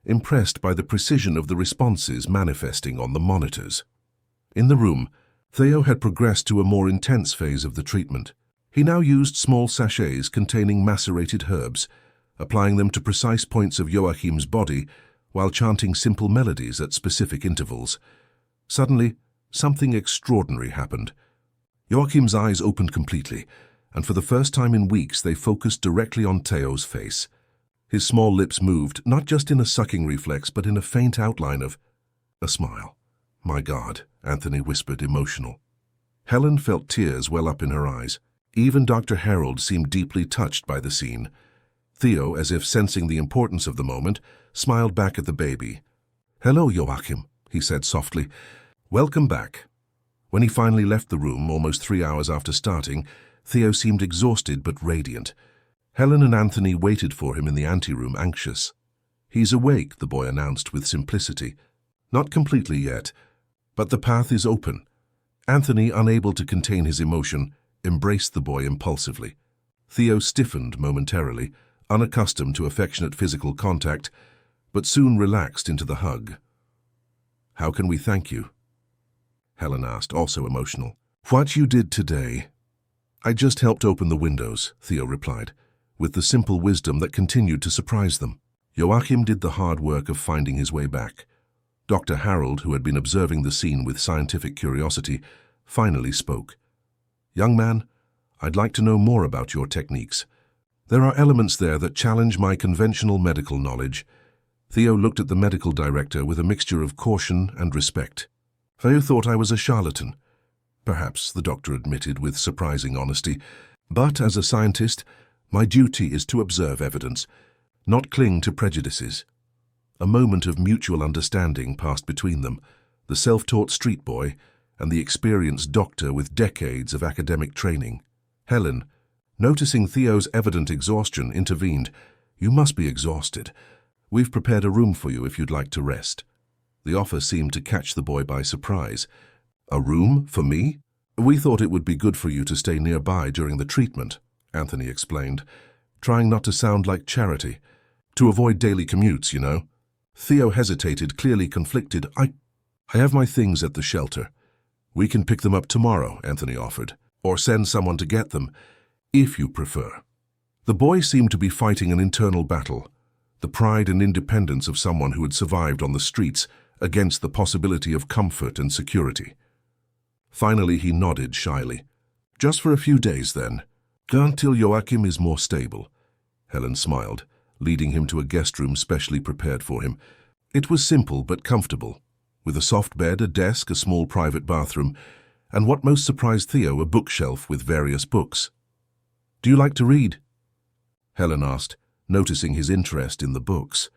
impressed by the precision of the responses manifesting on the monitors. In the room, Theo had progressed to a more intense phase of the treatment. He now used small sachets containing macerated herbs, applying them to precise points of Joachim's body while chanting simple melodies at specific intervals. Suddenly, something extraordinary happened. Joachim's eyes opened completely, and for the first time in weeks they focused directly on Theo's face. His small lips moved, not just in a sucking reflex, but in a faint outline of a smile. "My God," Anthony whispered, emotional. Helen felt tears well up in her eyes. Even Dr. Harold seemed deeply touched by the scene. Theo, as if sensing the importance of the moment, smiled back at the baby. "Hello, Joachim," he said softly. "Welcome back." When he finally left the room, almost 3 hours after starting, Theo seemed exhausted but radiant. Helen and Anthony waited for him in the anteroom, anxious. "He's awake," the boy announced with simplicity. "Not completely yet, but the path is open." Anthony, unable to contain his emotion, embraced the boy impulsively. Theo stiffened momentarily, unaccustomed to affectionate physical contact, but soon relaxed into the hug. "How can we thank you?" Helen asked, also emotional. "What you did today." "I just helped open the windows," Theo replied, with the simple wisdom that continued to surprise them. Joachim did the hard work of finding his way back. Dr. Harold, who had been observing the scene with scientific curiosity, finally spoke. "Young man, I'd like to know more about your techniques. There are elements there that challenge my conventional medical knowledge." Theo looked at the medical director with a mixture of caution and respect. "Theo thought I was a charlatan." "Perhaps," the doctor admitted with surprising honesty, "but as a scientist, my duty is to observe evidence, not cling to prejudices." A moment of mutual understanding passed between them, the self-taught street boy and the experienced doctor with decades of academic training. Helen, noticing Theo's evident exhaustion, intervened. "You must be exhausted. We've prepared a room for you if you'd like to rest." The offer seemed to catch the boy by surprise. "A room for me?" "We thought it would be good for you to stay nearby during the treatment," Anthony explained, trying not to sound like charity. "To avoid daily commutes, you know." Theo hesitated, clearly conflicted. I have my things at the shelter. We can pick them up tomorrow," Anthony offered, "or send someone to get them, if you prefer." The boy seemed to be fighting an internal battle, the pride and independence of someone who had survived on the streets against the possibility of comfort and security. Finally, he nodded shyly. "Just for a few days, then. Until Joachim is more stable." Helen smiled, leading him to a guest room specially prepared for him. It was simple but comfortable, with a soft bed, a desk, a small private bathroom, and what most surprised Theo, a bookshelf with various books. "Do you like to read?" Helen asked, noticing his interest in the books.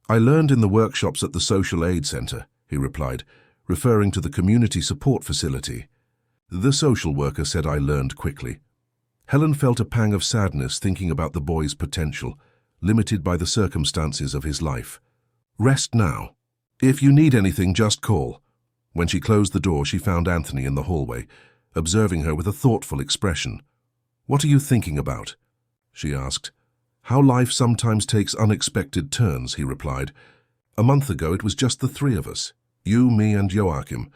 "I learned in the workshops at the Social Aid Center," he replied, referring to the community support facility. The social worker said I learned quickly. Helen felt a pang of sadness thinking about the boy's potential, limited by the circumstances of his life. "Rest now. If you need anything, just call." When she closed the door, she found Anthony in the hallway, observing her with a thoughtful expression. "What are you thinking about?" she asked. "How life sometimes takes unexpected turns," he replied. "A month ago it was just the three of us, you, me, and Joachim.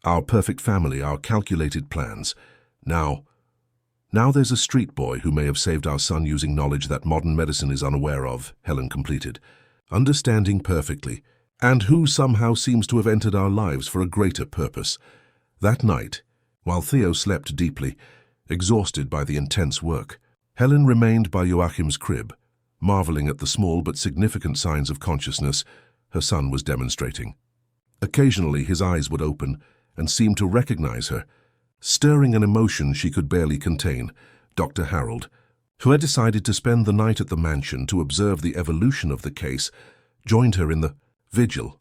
Our perfect family, our calculated plans. Now, Now there's a street boy who may have saved our son using knowledge that modern medicine is unaware of, Helen completed, understanding perfectly, and who somehow seems to have entered our lives for a greater purpose. That night, while Theo slept deeply, exhausted by the intense work, Helen remained by Joachim's crib, marveling at the small but significant signs of consciousness her son was demonstrating. Occasionally his eyes would open and seem to recognize her, stirring an emotion she could barely contain. Dr. Harold, who had decided to spend the night at the mansion to observe the evolution of the case, joined her in the vigil.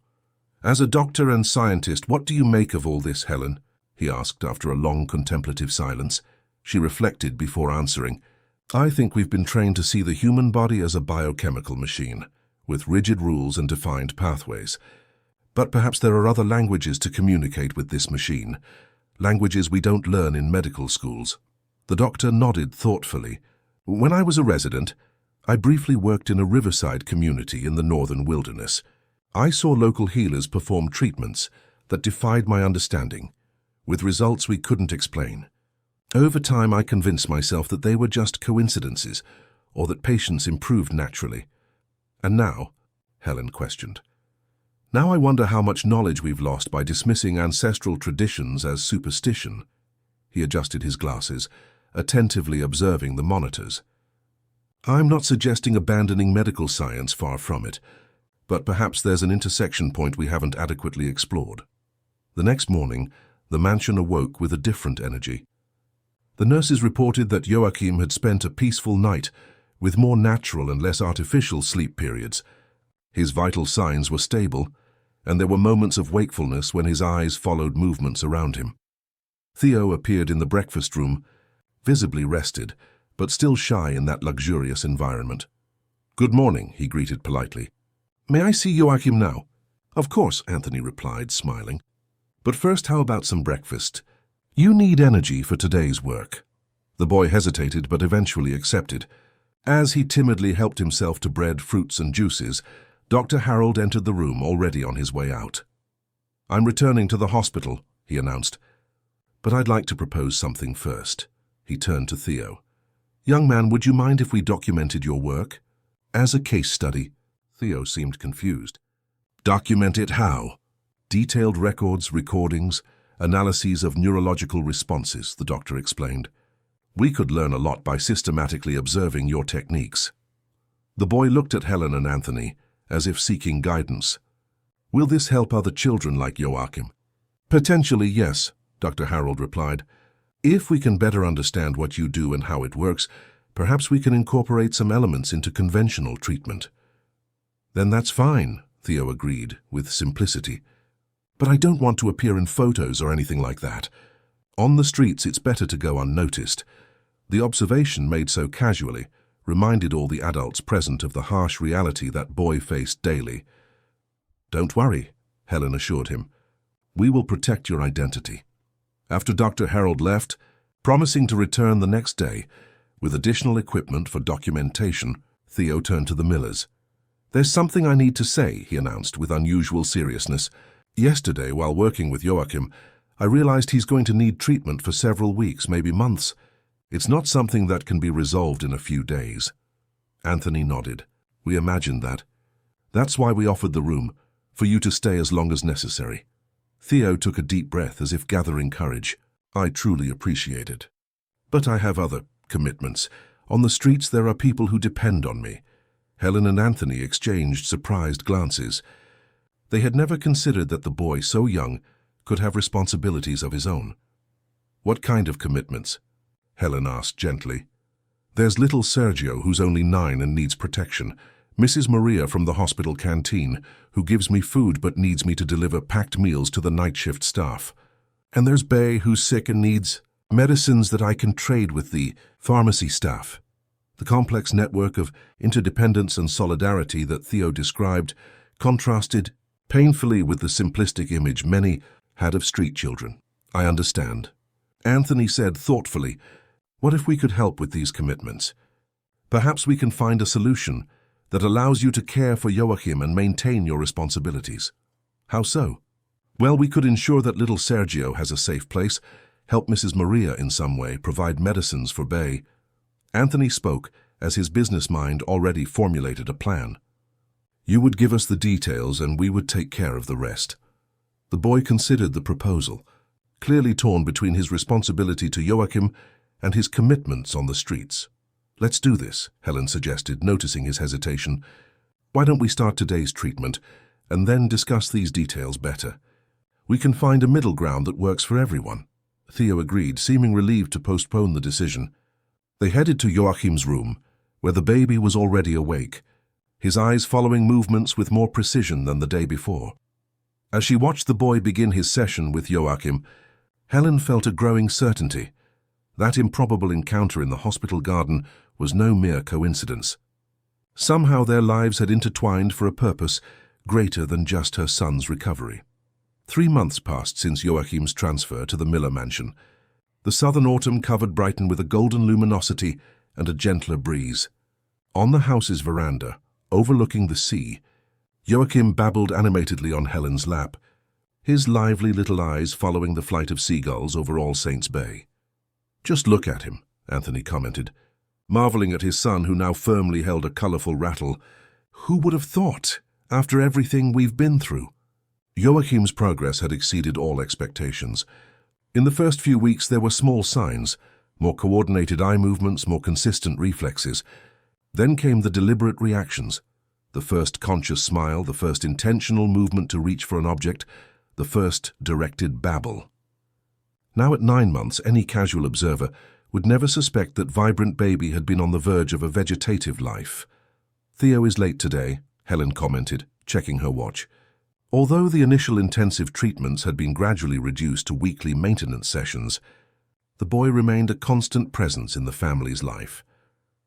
"As a doctor and scientist, what do you make of all this, Helen?" he asked after a long contemplative silence. She reflected before answering. "I think we've been trained to see the human body as a biochemical machine, with rigid rules and defined pathways. But perhaps there are other languages to communicate with this machine, languages we don't learn in medical schools." The doctor nodded thoughtfully. "When I was a resident, I briefly worked in a riverside community in the northern wilderness. I saw local healers perform treatments that defied my understanding, with results we couldn't explain. Over time, I convinced myself that they were just coincidences, or that patients improved naturally. And now?" Helen questioned. "Now I wonder how much knowledge we've lost by dismissing ancestral traditions as superstition." He adjusted his glasses, attentively observing the monitors. "I'm not suggesting abandoning medical science, far from it, but perhaps there's an intersection point we haven't adequately explored." The next morning, the mansion awoke with a different energy. The nurses reported that Joachim had spent a peaceful night, with more natural and less artificial sleep periods. His vital signs were stable, and there were moments of wakefulness when his eyes followed movements around him. Theo appeared in the breakfast room, visibly rested, but still shy in that luxurious environment. "Good morning," he greeted politely. "May I see Joachim now?" "Of course," Anthony replied, smiling. "But first, how about some breakfast? You need energy for today's work." The boy hesitated but eventually accepted. As he timidly helped himself to bread, fruits, and juices, Dr. Harold entered the room, already on his way out. "I'm returning to the hospital," he announced. "But I'd like to propose something first." He turned to Theo. "Young man, would you mind if we documented your work? As a case study?" Theo seemed confused. "Document it how?" "Detailed records, recordings, analyses of neurological responses," the doctor explained. "We could learn a lot by systematically observing your techniques." The boy looked at Helen and Anthony, as if seeking guidance. "Will this help other children like Joachim?" "Potentially, yes," Dr. Harold replied. "If we can better understand what you do and how it works, perhaps we can incorporate some elements into conventional treatment." "Then that's fine," Theo agreed, with simplicity. "But I don't want to appear in photos or anything like that. On the streets, it's better to go unnoticed." The observation, made so casually, reminded all the adults present of the harsh reality that boy faced daily. "Don't worry," Helen assured him. "We will protect your identity." After Dr. Harold left, promising to return the next day with additional equipment for documentation, Theo turned to the Millers. "There's something I need to say," he announced with unusual seriousness. "Yesterday, while working with Joachim, I realized he's going to need treatment for several weeks, maybe months. It's not something that can be resolved in a few days." Anthony nodded. "We imagined that. That's why we offered the room, for you to stay as long as necessary." Theo took a deep breath as if gathering courage. "I truly appreciate it. But I have other commitments. On the streets there are people who depend on me." Helen and Anthony exchanged surprised glances. They had never considered that the boy, so young, could have responsibilities of his own. "What kind of commitments?" Helen asked gently. "There's little Sergio, who's only 9 and needs protection. Mrs. Maria from the hospital canteen, who gives me food but needs me to deliver packed meals to the night shift staff. And there's Bay, who's sick and needs medicines that I can trade with the pharmacy staff." The complex network of interdependence and solidarity that Theo described contrasted painfully with the simplistic image many had of street children. "I understand." Anthony said thoughtfully, "What if we could help with these commitments? Perhaps we can find a solution that allows you to care for Joachim and maintain your responsibilities." "How so?" "Well, we could ensure that little Sergio has a safe place, help Mrs. Maria in some way, provide medicines for Bay. Anthony spoke as his business mind already formulated a plan. You would give us the details and we would take care of the rest. The boy considered the proposal, clearly torn between his responsibility to Joachim and his commitments on the streets. Let's do this, Helen suggested, noticing his hesitation. Why don't we start today's treatment and then discuss these details better? We can find a middle ground that works for everyone. Theo agreed, seeming relieved to postpone the decision. They headed to Joachim's room, where the baby was already awake, his eyes following movements with more precision than the day before. As she watched the boy begin his session with Joachim, Helen felt a growing certainty. That improbable encounter in the hospital garden was no mere coincidence. Somehow their lives had intertwined for a purpose greater than just her son's recovery. 3 months passed since Joachim's transfer to the Miller mansion. The southern autumn covered Brighton with a golden luminosity and a gentler breeze. On the house's veranda, overlooking the sea, Joachim babbled animatedly on Helen's lap, his lively little eyes following the flight of seagulls over All Saints' Bay. Just look at him, Anthony commented, marveling at his son who now firmly held a colourful rattle. Who would have thought, after everything we've been through? Joachim's progress had exceeded all expectations. In the first few weeks there were small signs, more coordinated eye movements, more consistent reflexes. Then came the deliberate reactions. The first conscious smile, the first intentional movement to reach for an object, the first directed babble. Now at 9 months, any casual observer would never suspect that vibrant baby had been on the verge of a vegetative life. Theo is late today, Helen commented, checking her watch. Although the initial intensive treatments had been gradually reduced to weekly maintenance sessions, the boy remained a constant presence in the family's life.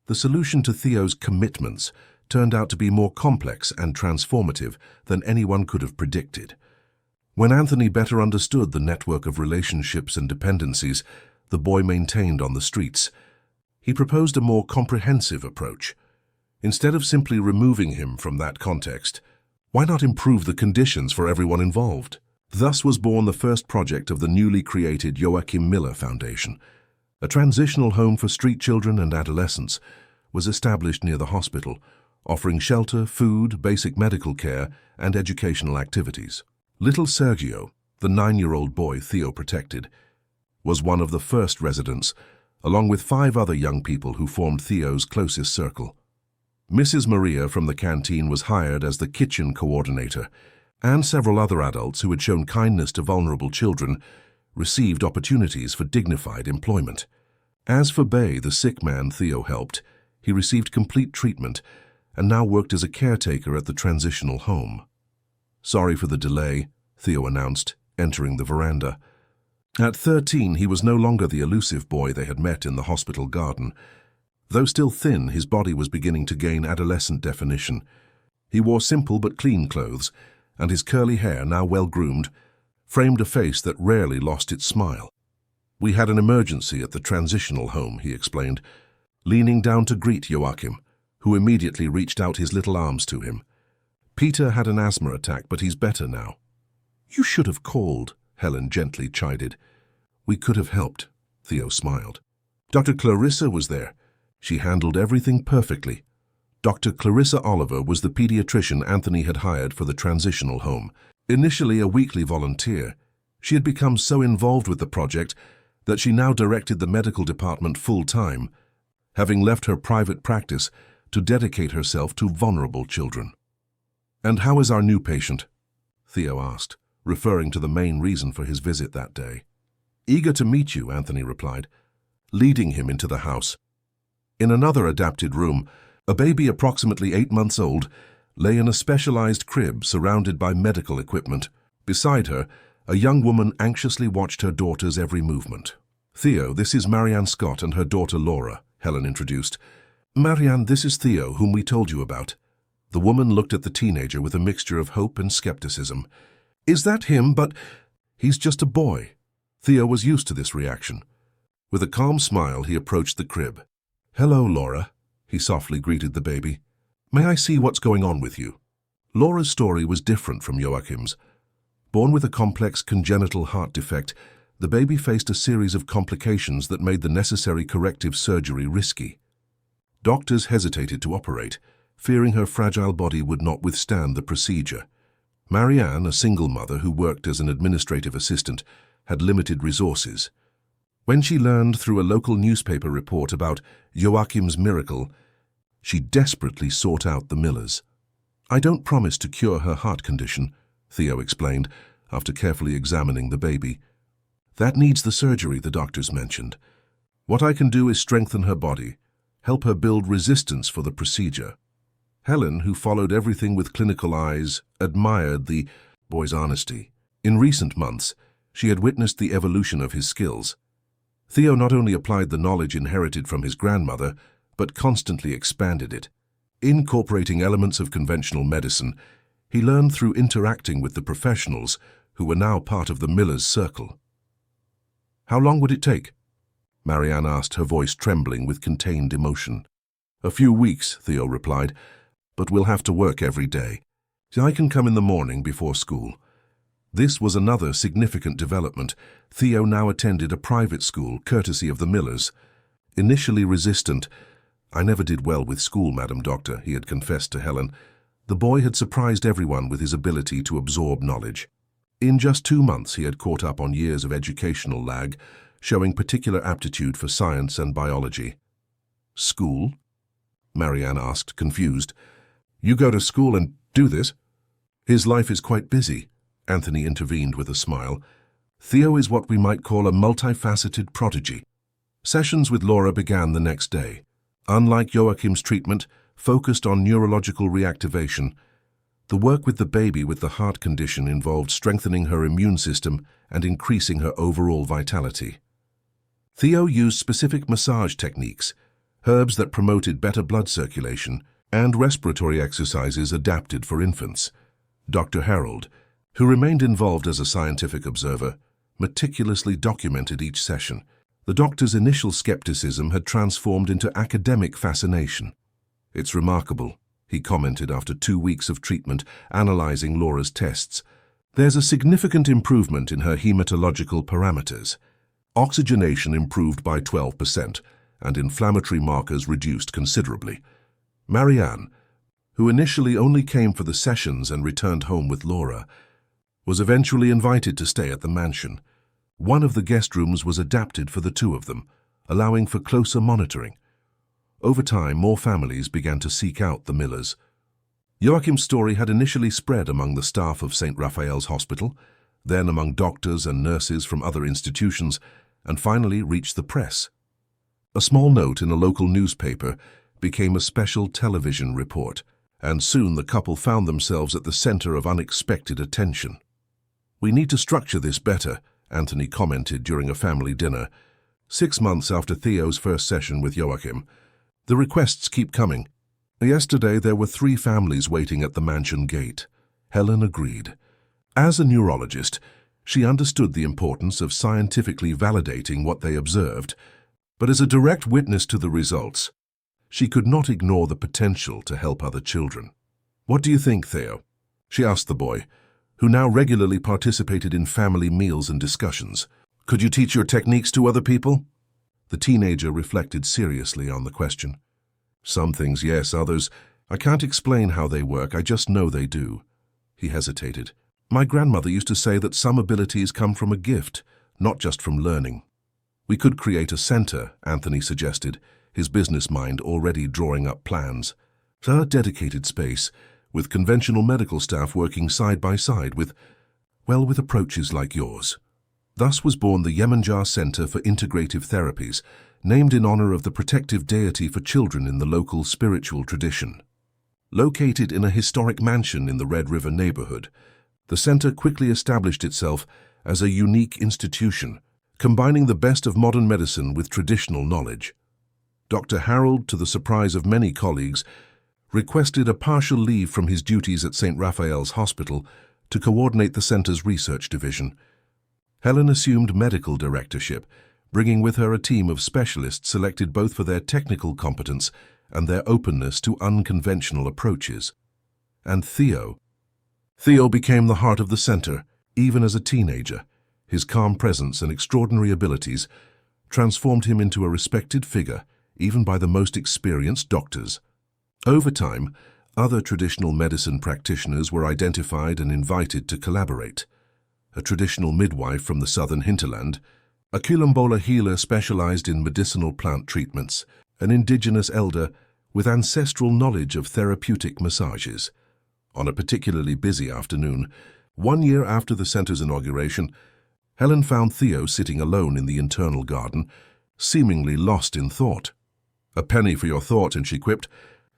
The solution to Theo's commitments turned out to be more complex and transformative than anyone could have predicted. When Anthony better understood the network of relationships and dependencies the boy maintained on the streets, he proposed a more comprehensive approach. Instead of simply removing him from that context, why not improve the conditions for everyone involved? Thus was born the first project of the newly created Joachim Miller Foundation. A transitional home for street children and adolescents was established near the hospital, offering shelter, food, basic medical care, and educational activities. Little Sergio, the 9-year-old boy Theo protected, was one of the first residents, along with 5 other young people who formed Theo's closest circle. Mrs. Maria from the canteen was hired as the kitchen coordinator, and several other adults who had shown kindness to vulnerable children received opportunities for dignified employment. As for Bay, the sick man Theo helped, he received complete treatment and now worked as a caretaker at the transitional home. Sorry for the delay, Theo announced, entering the veranda. At 13, he was no longer the elusive boy they had met in the hospital garden. Though still thin, his body was beginning to gain adolescent definition. He wore simple but clean clothes, and his curly hair, now well-groomed, framed a face that rarely lost its smile. We had an emergency at the transitional home, he explained, leaning down to greet Joachim, who immediately reached out his little arms to him. Peter had an asthma attack, but he's better now. You should have called, Helen gently chided. We could have helped, Theo smiled. Dr. Clarissa was there. She handled everything perfectly. Dr. Clarissa Oliver was the pediatrician Anthony had hired for the transitional home. Initially a weekly volunteer, she had become so involved with the project that she now directed the medical department full-time, having left her private practice to dedicate herself to vulnerable children. And how is our new patient? Theo asked, referring to the main reason for his visit that day. Eager to meet you, Anthony replied, leading him into the house. In another adapted room, a baby approximately 8 months old lay in a specialized crib surrounded by medical equipment. Beside her, a young woman anxiously watched her daughter's every movement. Theo, this is Marianne Scott and her daughter Laura, Helen introduced. Marianne, this is Theo, whom we told you about. The woman looked at the teenager with a mixture of hope and skepticism. Is that him? But he's just a boy. Theo was used to this reaction. With a calm smile, he approached the crib. Hello, Laura, he softly greeted the baby. May I see what's going on with you? Laura's story was different from Joachim's. Born with a complex congenital heart defect, The baby faced a series of complications that made the necessary corrective surgery risky. Doctors hesitated to operate, fearing her fragile body would not withstand the procedure. Marianne, a single mother who worked as an administrative assistant, had limited resources. When she learned through a local newspaper report about Joachim's miracle, she desperately sought out the Millers. "I don't promise to cure her heart condition," Theo explained, after carefully examining the baby. "That needs the surgery the doctors mentioned. What I can do is strengthen her body, help her build resistance for the procedure." Helen, who followed everything with clinical eyes, admired the boy's honesty. In recent months, she had witnessed the evolution of his skills. Theo not only applied the knowledge inherited from his grandmother, but constantly expanded it. Incorporating elements of conventional medicine, he learned through interacting with the professionals who were now part of the Millers' circle. "How long would it take?" Marianne asked, her voice trembling with contained emotion. "A few weeks," Theo replied, "but we'll have to work every day. I can come in the morning before school." This was another significant development. Theo now attended a private school, courtesy of the Millers. Initially resistant, "I never did well with school, Madam Doctor," he had confessed to Helen. The boy had surprised everyone with his ability to absorb knowledge. In just 2 months, he had caught up on years of educational lag, showing particular aptitude for science and biology. "School?" Marianne asked, confused. "You go to school and do this?" "His life is quite busy," Anthony intervened with a smile. "Theo is what we might call a multifaceted prodigy." Sessions with Laura began the next day. Unlike Joachim's treatment, focused on neurological reactivation, the work with the baby with the heart condition involved strengthening her immune system and increasing her overall vitality. Theo used specific massage techniques, herbs that promoted better blood circulation, and respiratory exercises adapted for infants. Dr. Harold, who remained involved as a scientific observer, meticulously documented each session. The doctor's initial skepticism had transformed into academic fascination. "It's remarkable," he commented after 2 weeks of treatment, analyzing Laura's tests. "There's a significant improvement in her hematological parameters. Oxygenation improved by 12%, and inflammatory markers reduced considerably." Marianne, who initially only came for the sessions and returned home with Laura, was eventually invited to stay at the mansion. One of the guest rooms was adapted for the two of them, allowing for closer monitoring. Over time, more families began to seek out the Millers. Joachim's story had initially spread among the staff of St. Raphael's Hospital, then among doctors and nurses from other institutions, and finally reached the press. A small note in a local newspaper became a special television report, and soon the couple found themselves at the center of unexpected attention. "We need to structure this better," Anthony commented during a family dinner. 6 months after Theo's first session with Joachim, "The requests keep coming. Yesterday there were 3 families waiting at the mansion gate." Helen agreed. As a neurologist, she understood the importance of scientifically validating what they observed, but as a direct witness to the results, she could not ignore the potential to help other children. "What do you think, Theo?" she asked the boy, who now regularly participated in family meals and discussions. "Could you teach your techniques to other people?" The teenager reflected seriously on the question. "Some things, yes, others. I can't explain how they work, I just know they do." He hesitated. "My grandmother used to say that some abilities come from a gift, not just from learning." "We could create a center," Anthony suggested, his business mind already drawing up plans. "A dedicated space, with conventional medical staff working side by side with approaches like yours." Thus was born the Yemenjar Center for Integrative Therapies, named in honor of the protective deity for children in the local spiritual tradition. Located in a historic mansion in the Red River neighborhood, the center quickly established itself as a unique institution, combining the best of modern medicine with traditional knowledge. Dr. Harold, to the surprise of many colleagues, requested a partial leave from his duties at St. Raphael's Hospital to coordinate the center's research division. Helen assumed medical directorship, bringing with her a team of specialists selected both for their technical competence and their openness to unconventional approaches. And Theo became the heart of the center, even as a teenager. His calm presence and extraordinary abilities transformed him into a respected figure, even by the most experienced doctors. Over time, other traditional medicine practitioners were identified and invited to collaborate. A traditional midwife from the southern hinterland, a Quilombola healer specialized in medicinal plant treatments, an indigenous elder with ancestral knowledge of therapeutic massages. On a particularly busy afternoon, 1 year after the center's inauguration, Helen found Theo sitting alone in the internal garden, seemingly lost in thought. "A penny for your thought," and she quipped,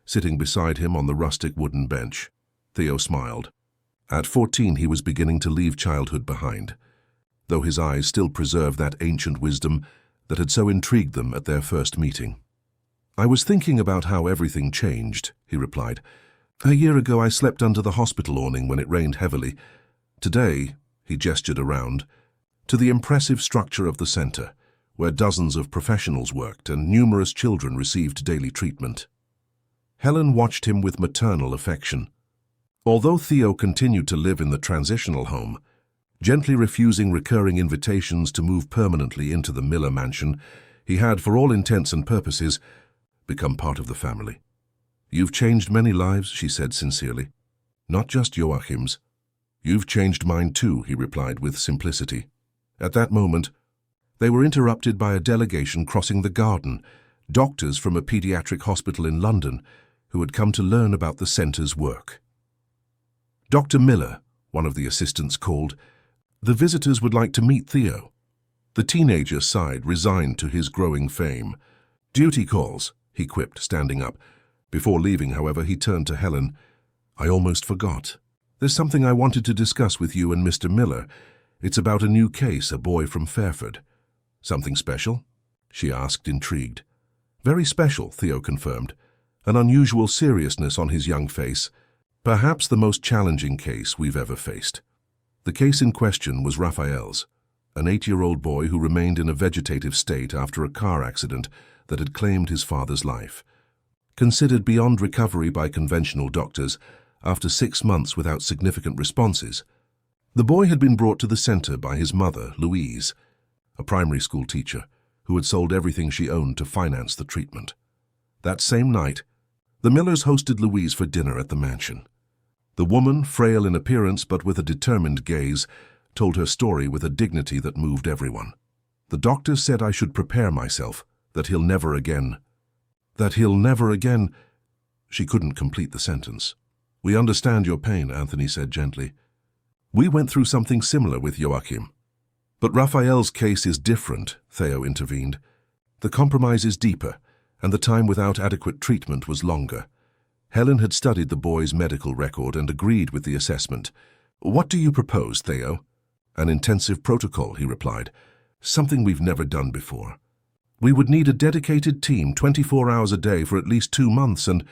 sitting beside him on the rustic wooden bench. Theo smiled. At 14, he was beginning to leave childhood behind, though his eyes still preserved that ancient wisdom that had so intrigued them at their first meeting. "I was thinking about how everything changed," he replied. "A year ago I slept under the hospital awning when it rained heavily. Today," he gestured around, to the impressive structure of the center, where dozens of professionals worked and numerous children received daily treatment. Helen watched him with maternal affection. Although Theo continued to live in the transitional home, gently refusing recurring invitations to move permanently into the Miller mansion, he had, for all intents and purposes, become part of the family. "You've changed many lives," she said sincerely. "Not just Joachim's. You've changed mine too," he replied with simplicity. At that moment, they were interrupted by a delegation crossing the garden, doctors from a pediatric hospital in London who had come to learn about the center's work. "Dr. Miller," one of the assistants called. "The visitors would like to meet Theo." The teenager sighed, resigned to his growing fame. "Duty calls," he quipped, standing up. Before leaving, however, he turned to Helen. "I almost forgot. There's something I wanted to discuss with you and Mr. Miller. It's about a new case, a boy from Fairford." "Something special?" she asked, intrigued. "Very special," Theo confirmed, an unusual seriousness on his young face. "Perhaps the most challenging case we've ever faced." The case in question was Raphael's, an 8-year-old boy who remained in a vegetative state after a car accident that had claimed his father's life. Considered beyond recovery by conventional doctors, after 6 months without significant responses, the boy had been brought to the center by his mother, Louise, a primary school teacher who had sold everything she owned to finance the treatment. That same night, the Millers hosted Louise for dinner at the mansion. The woman, frail in appearance but with a determined gaze, told her story with a dignity that moved everyone. "The doctor said I should prepare myself, that he'll never again. She couldn't complete the sentence. "We understand your pain," Anthony said gently. "We went through something similar with Joachim. But Raphael's case is different," Theo intervened. "The compromise is deeper, and the time without adequate treatment was longer." Helen had studied the boy's medical record and agreed with the assessment. "What do you propose, Theo?" "An intensive protocol," he replied. "Something we've never done before. We would need a dedicated team 24 hours a day for at least 2 months and—"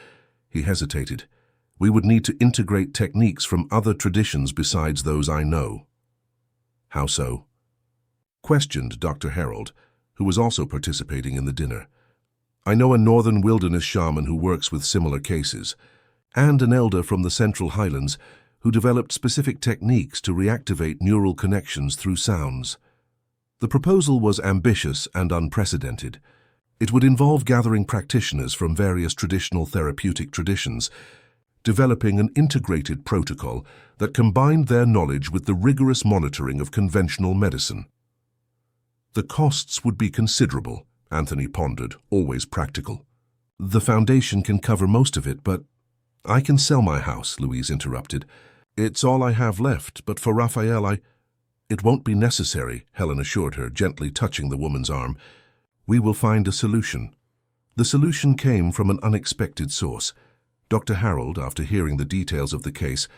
He hesitated. "We would need to integrate techniques from other traditions besides those I know." "How so?" questioned Dr. Harold, who was also participating in the dinner. "I know a northern wilderness shaman who works with similar cases, and an elder from the Central Highlands who developed specific techniques to reactivate neural connections through sounds." The proposal was ambitious and unprecedented. It would involve gathering practitioners from various traditional therapeutic traditions, developing an integrated protocol that combined their knowledge with the rigorous monitoring of conventional medicine. "The costs would be considerable," Anthony pondered, always practical. "The foundation can cover most of it, but—" "I can sell my house," Louise interrupted. "It's all I have left, but for Raphael "It won't be necessary," Helen assured her, gently touching the woman's arm. "We will find a solution." The solution came from an unexpected source. Dr. Harold, after hearing the details of the case,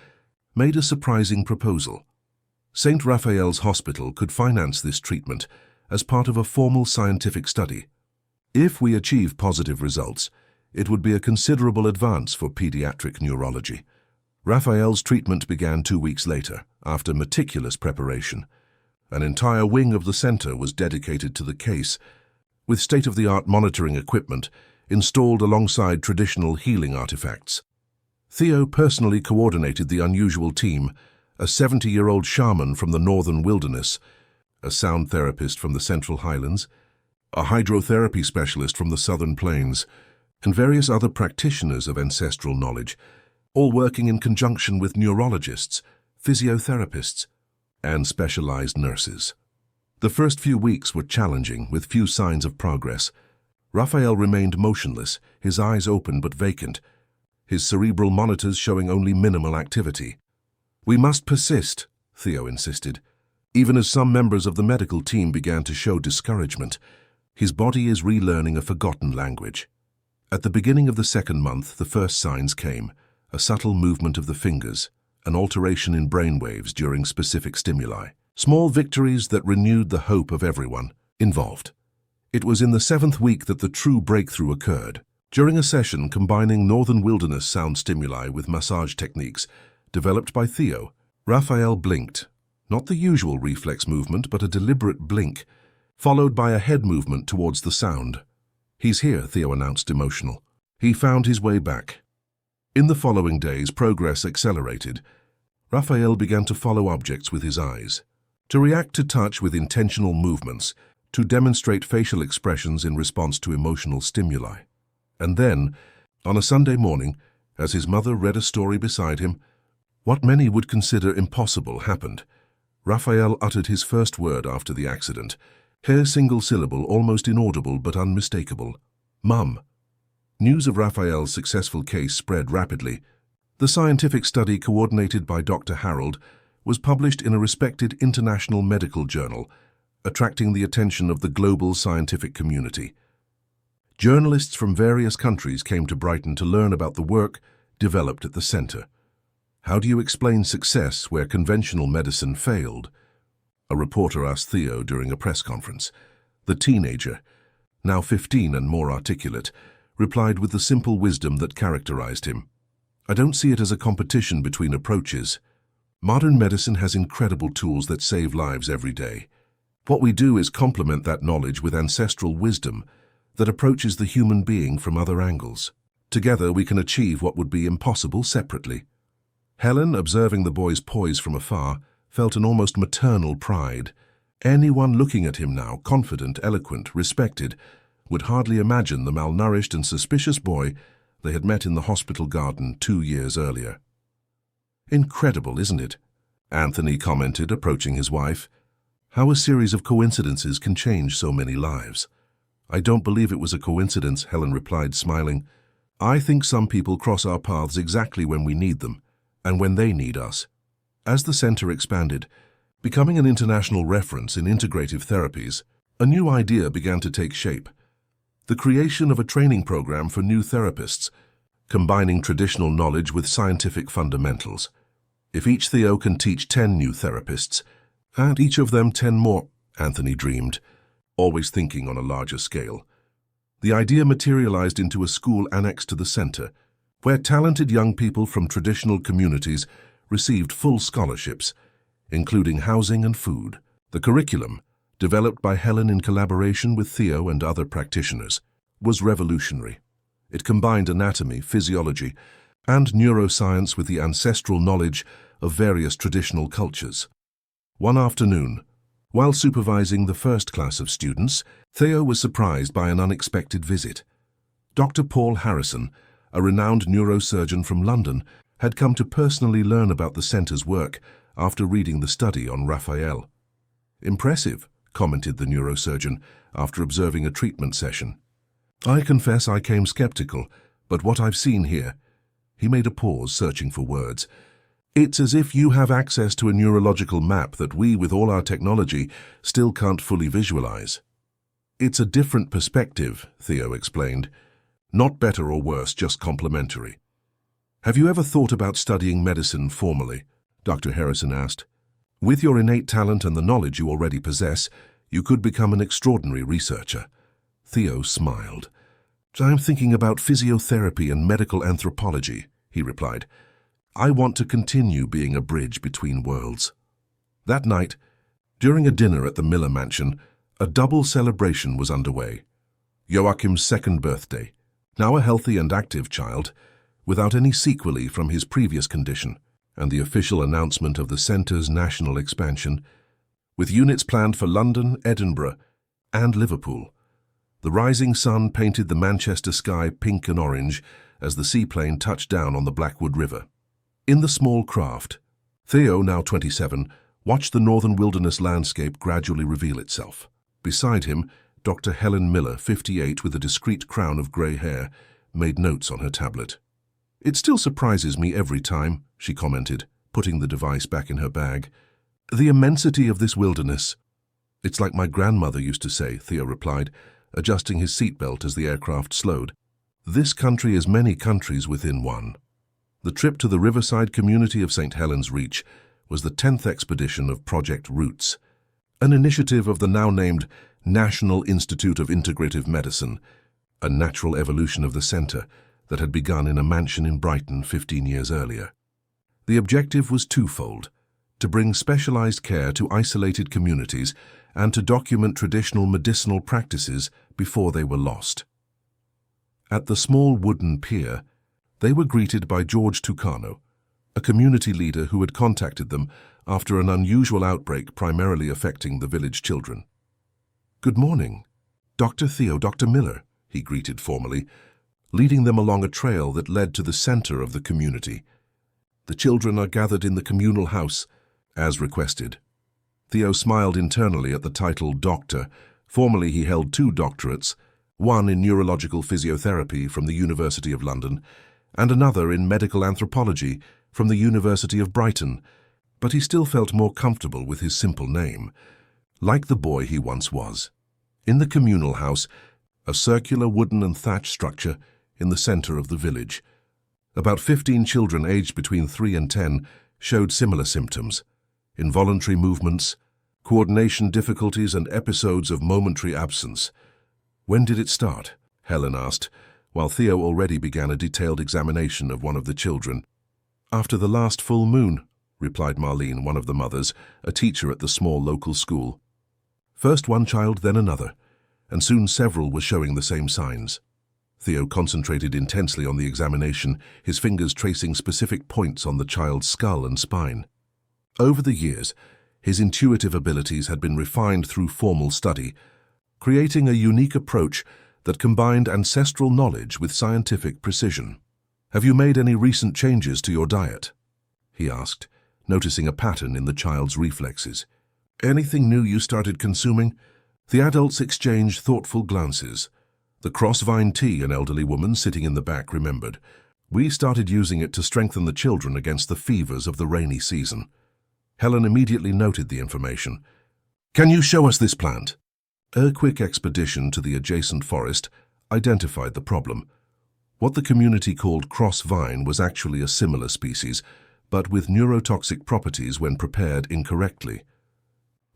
made a surprising proposal. St. Raphael's Hospital could finance this treatment as part of a formal scientific study. If we achieve positive results, it would be a considerable advance for pediatric neurology. Raphael's treatment began 2 weeks later, after meticulous preparation. An entire wing of the center was dedicated to the case, with state-of-the-art monitoring equipment installed alongside traditional healing artifacts. Theo personally coordinated the unusual team, a 70-year-old shaman from the northern wilderness, a sound therapist from the Central Highlands, a hydrotherapy specialist from the Southern Plains, and various other practitioners of ancestral knowledge, all working in conjunction with neurologists, physiotherapists, and specialized nurses. The first few weeks were challenging, with few signs of progress. Raphael remained motionless, his eyes open but vacant, his cerebral monitors showing only minimal activity. "We must persist," Theo insisted, even as some members of the medical team began to show discouragement. His body is relearning a forgotten language. At the beginning of the second month, the first signs came: a subtle movement of the fingers, an alteration in brainwaves during specific stimuli. Small victories that renewed the hope of everyone involved. It was in the 7th week that the true breakthrough occurred. During a session combining northern wilderness sound stimuli with massage techniques developed by Theo, Raphael blinked. Not the usual reflex movement, but a deliberate blink, followed by a head movement towards the sound. "He's here," Theo announced, emotional. He found his way back. In the following days, progress accelerated. Raphael began to follow objects with his eyes, to react to touch with intentional movements, to demonstrate facial expressions in response to emotional stimuli. And then, on a Sunday morning, as his mother read a story beside him, what many would consider impossible happened. Raphael uttered his first word after the accident, a single syllable, almost inaudible but unmistakable: "Mum." News of Raphael's successful case spread rapidly. The scientific study, coordinated by Dr. Harold, was published in a respected international medical journal, attracting the attention of the global scientific community. Journalists from various countries came to Brighton to learn about the work developed at the center. "How do you explain success where conventional medicine failed?" a reporter asked Theo during a press conference. The teenager, now 15 and more articulate, replied with the simple wisdom that characterized him: "I don't see it as a competition between approaches. Modern medicine has incredible tools that save lives every day. What we do is complement that knowledge with ancestral wisdom that approaches the human being from other angles. Together we can achieve what would be impossible separately." Helen, observing the boy's poise from afar, felt an almost maternal pride. Anyone looking at him now, confident, eloquent, respected, would hardly imagine the malnourished and suspicious boy they had met in the hospital garden 2 years earlier. "Incredible, isn't it?" Anthony commented, approaching his wife. "How a series of coincidences can change so many lives." "I don't believe it was a coincidence," Helen replied, smiling. "I think some people cross our paths exactly when we need them, and when they need us." As the center expanded, becoming an international reference in integrative therapies, a new idea began to take shape: the creation of a training program for new therapists, combining traditional knowledge with scientific fundamentals. If each Theo can teach 10 new therapists, and each of them 10 more, Anthony dreamed, always thinking on a larger scale. The idea materialized into a school annexed to the center, where talented young people from traditional communities received full scholarships, including housing and food. The curriculum, developed by Helen in collaboration with Theo and other practitioners, was revolutionary. It combined anatomy, physiology, and neuroscience with the ancestral knowledge of various traditional cultures. One afternoon, while supervising the first class of students, Theo was surprised by an unexpected visit. Dr. Paul Harrison, a renowned neurosurgeon from London, had come to personally learn about the center's work after reading the study on Raphael. "Impressive," commented the neurosurgeon after observing a treatment session. "I confess I came skeptical, but what I've seen here..." He made a pause, searching for words. "It's as if you have access to a neurological map that we, with all our technology, still can't fully visualize." "It's a different perspective," Theo explained. "Not better or worse, just complementary." "Have you ever thought about studying medicine formally?" Dr. Harrison asked. "With your innate talent and the knowledge you already possess, you could become an extraordinary researcher." Theo smiled. "I'm thinking about physiotherapy and medical anthropology," he replied. "I want to continue being a bridge between worlds." That night, during a dinner at the Miller Mansion, a double celebration was underway. Joachim's second birthday, now a healthy and active child, without any sequelae from his previous condition, and the official announcement of the center's national expansion. with units planned for London, Edinburgh, and Liverpool. The rising sun painted the Manchester sky pink and orange as the seaplane touched down on the Blackwood River. In the small craft, Theo, now 27, watched the northern wilderness landscape gradually reveal itself. Beside him, Dr. Helen Miller, 58, with a discreet crown of grey hair, made notes on her tablet. "It still surprises me every time," she commented, putting the device back in her bag. "The immensity of this wilderness." "It's like my grandmother used to say," Theo replied, adjusting his seatbelt as the aircraft slowed. "This country is many countries within one." The trip to the riverside community of St. Helens Reach was the 10th expedition of Project Roots, an initiative of the now-named National Institute of Integrative Medicine, a natural evolution of the centre that had begun in a mansion in Brighton 15 years earlier. The objective was twofold: to bring specialized care to isolated communities and to document traditional medicinal practices before they were lost. At the small wooden pier, they were greeted by George Tucano, a community leader who had contacted them after an unusual outbreak primarily affecting the village children. "Good morning, Dr. Theo, Dr. Miller," he greeted formally, leading them along a trail that led to the center of the community. "The children are gathered in the communal house, as requested." Theo smiled internally at the title Doctor. Formerly he held 2 doctorates, one in neurological physiotherapy from the University of London, and another in medical anthropology from the University of Brighton, but he still felt more comfortable with his simple name, like the boy he once was. In the communal house, a circular wooden and thatch structure in the center of the village. About 15 children aged between 3 and 10 showed similar symptoms: involuntary movements, coordination difficulties, and episodes of momentary absence. "When did it start?" Helen asked, while Theo already began a detailed examination of one of the children. "After the last full moon," replied Marlene, one of the mothers, a teacher at the small local school. "First one child, then another, and soon several were showing the same signs." Theo concentrated intensely on the examination, his fingers tracing specific points on the child's skull and spine. Over the years, his intuitive abilities had been refined through formal study, creating a unique approach that combined ancestral knowledge with scientific precision. "Have you made any recent changes to your diet?" he asked, noticing a pattern in the child's reflexes. "Anything new you started consuming?" The adults exchanged thoughtful glances. The crossvine tea, an elderly woman sitting in the back, remembered. "We started using it to strengthen the children against the fevers of the rainy season." Helen immediately noted the information. "Can you show us this plant?" A quick expedition to the adjacent forest identified the problem. What the community called crossvine was actually a similar species, but with neurotoxic properties when prepared incorrectly.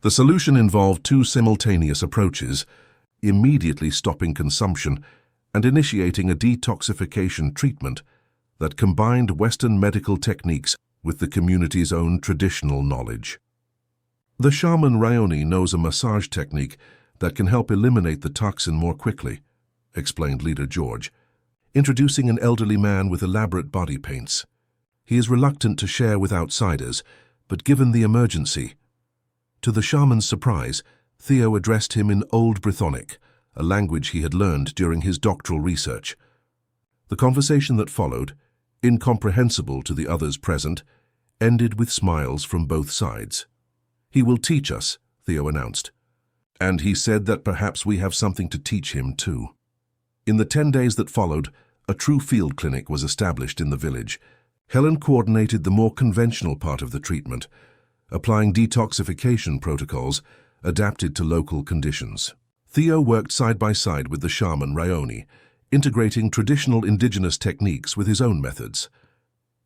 The solution involved 2 simultaneous approaches: immediately stopping consumption and initiating a detoxification treatment that combined Western medical techniques with the community's own traditional knowledge. "The shaman Rayoni knows a massage technique that can help eliminate the toxin more quickly," explained leader George, introducing an elderly man with elaborate body paints. He is reluctant to share with outsiders, but given the emergency. To the shaman's surprise, Theo addressed him in Old Brythonic, a language he had learned during his doctoral research. The conversation that followed, incomprehensible to the others present, ended with smiles from both sides. "He will teach us," Theo announced. And he said that perhaps we have something to teach him too. In the 10 days that followed, a true field clinic was established in the village. Helen coordinated the more conventional part of the treatment, applying detoxification protocols adapted to local conditions. Theo worked side by side with the shaman Rayoni, integrating traditional indigenous techniques with his own methods.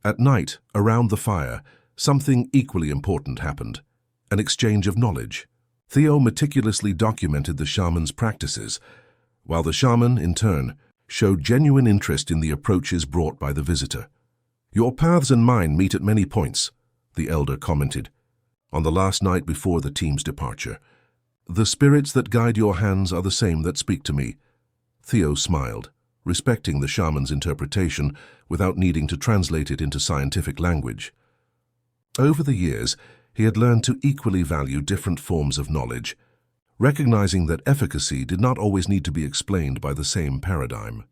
At night, around the fire, something equally important happened: an exchange of knowledge. Theo meticulously documented the shaman's practices, while the shaman, in turn, showed genuine interest in the approaches brought by the visitor. "Your paths and mine meet at many points," the elder commented, on the last night before the team's departure. "The spirits that guide your hands are the same that speak to me." Theo smiled, respecting the shaman's interpretation without needing to translate it into scientific language. Over the years, he had learned to equally value different forms of knowledge, recognizing that efficacy did not always need to be explained by the same paradigm.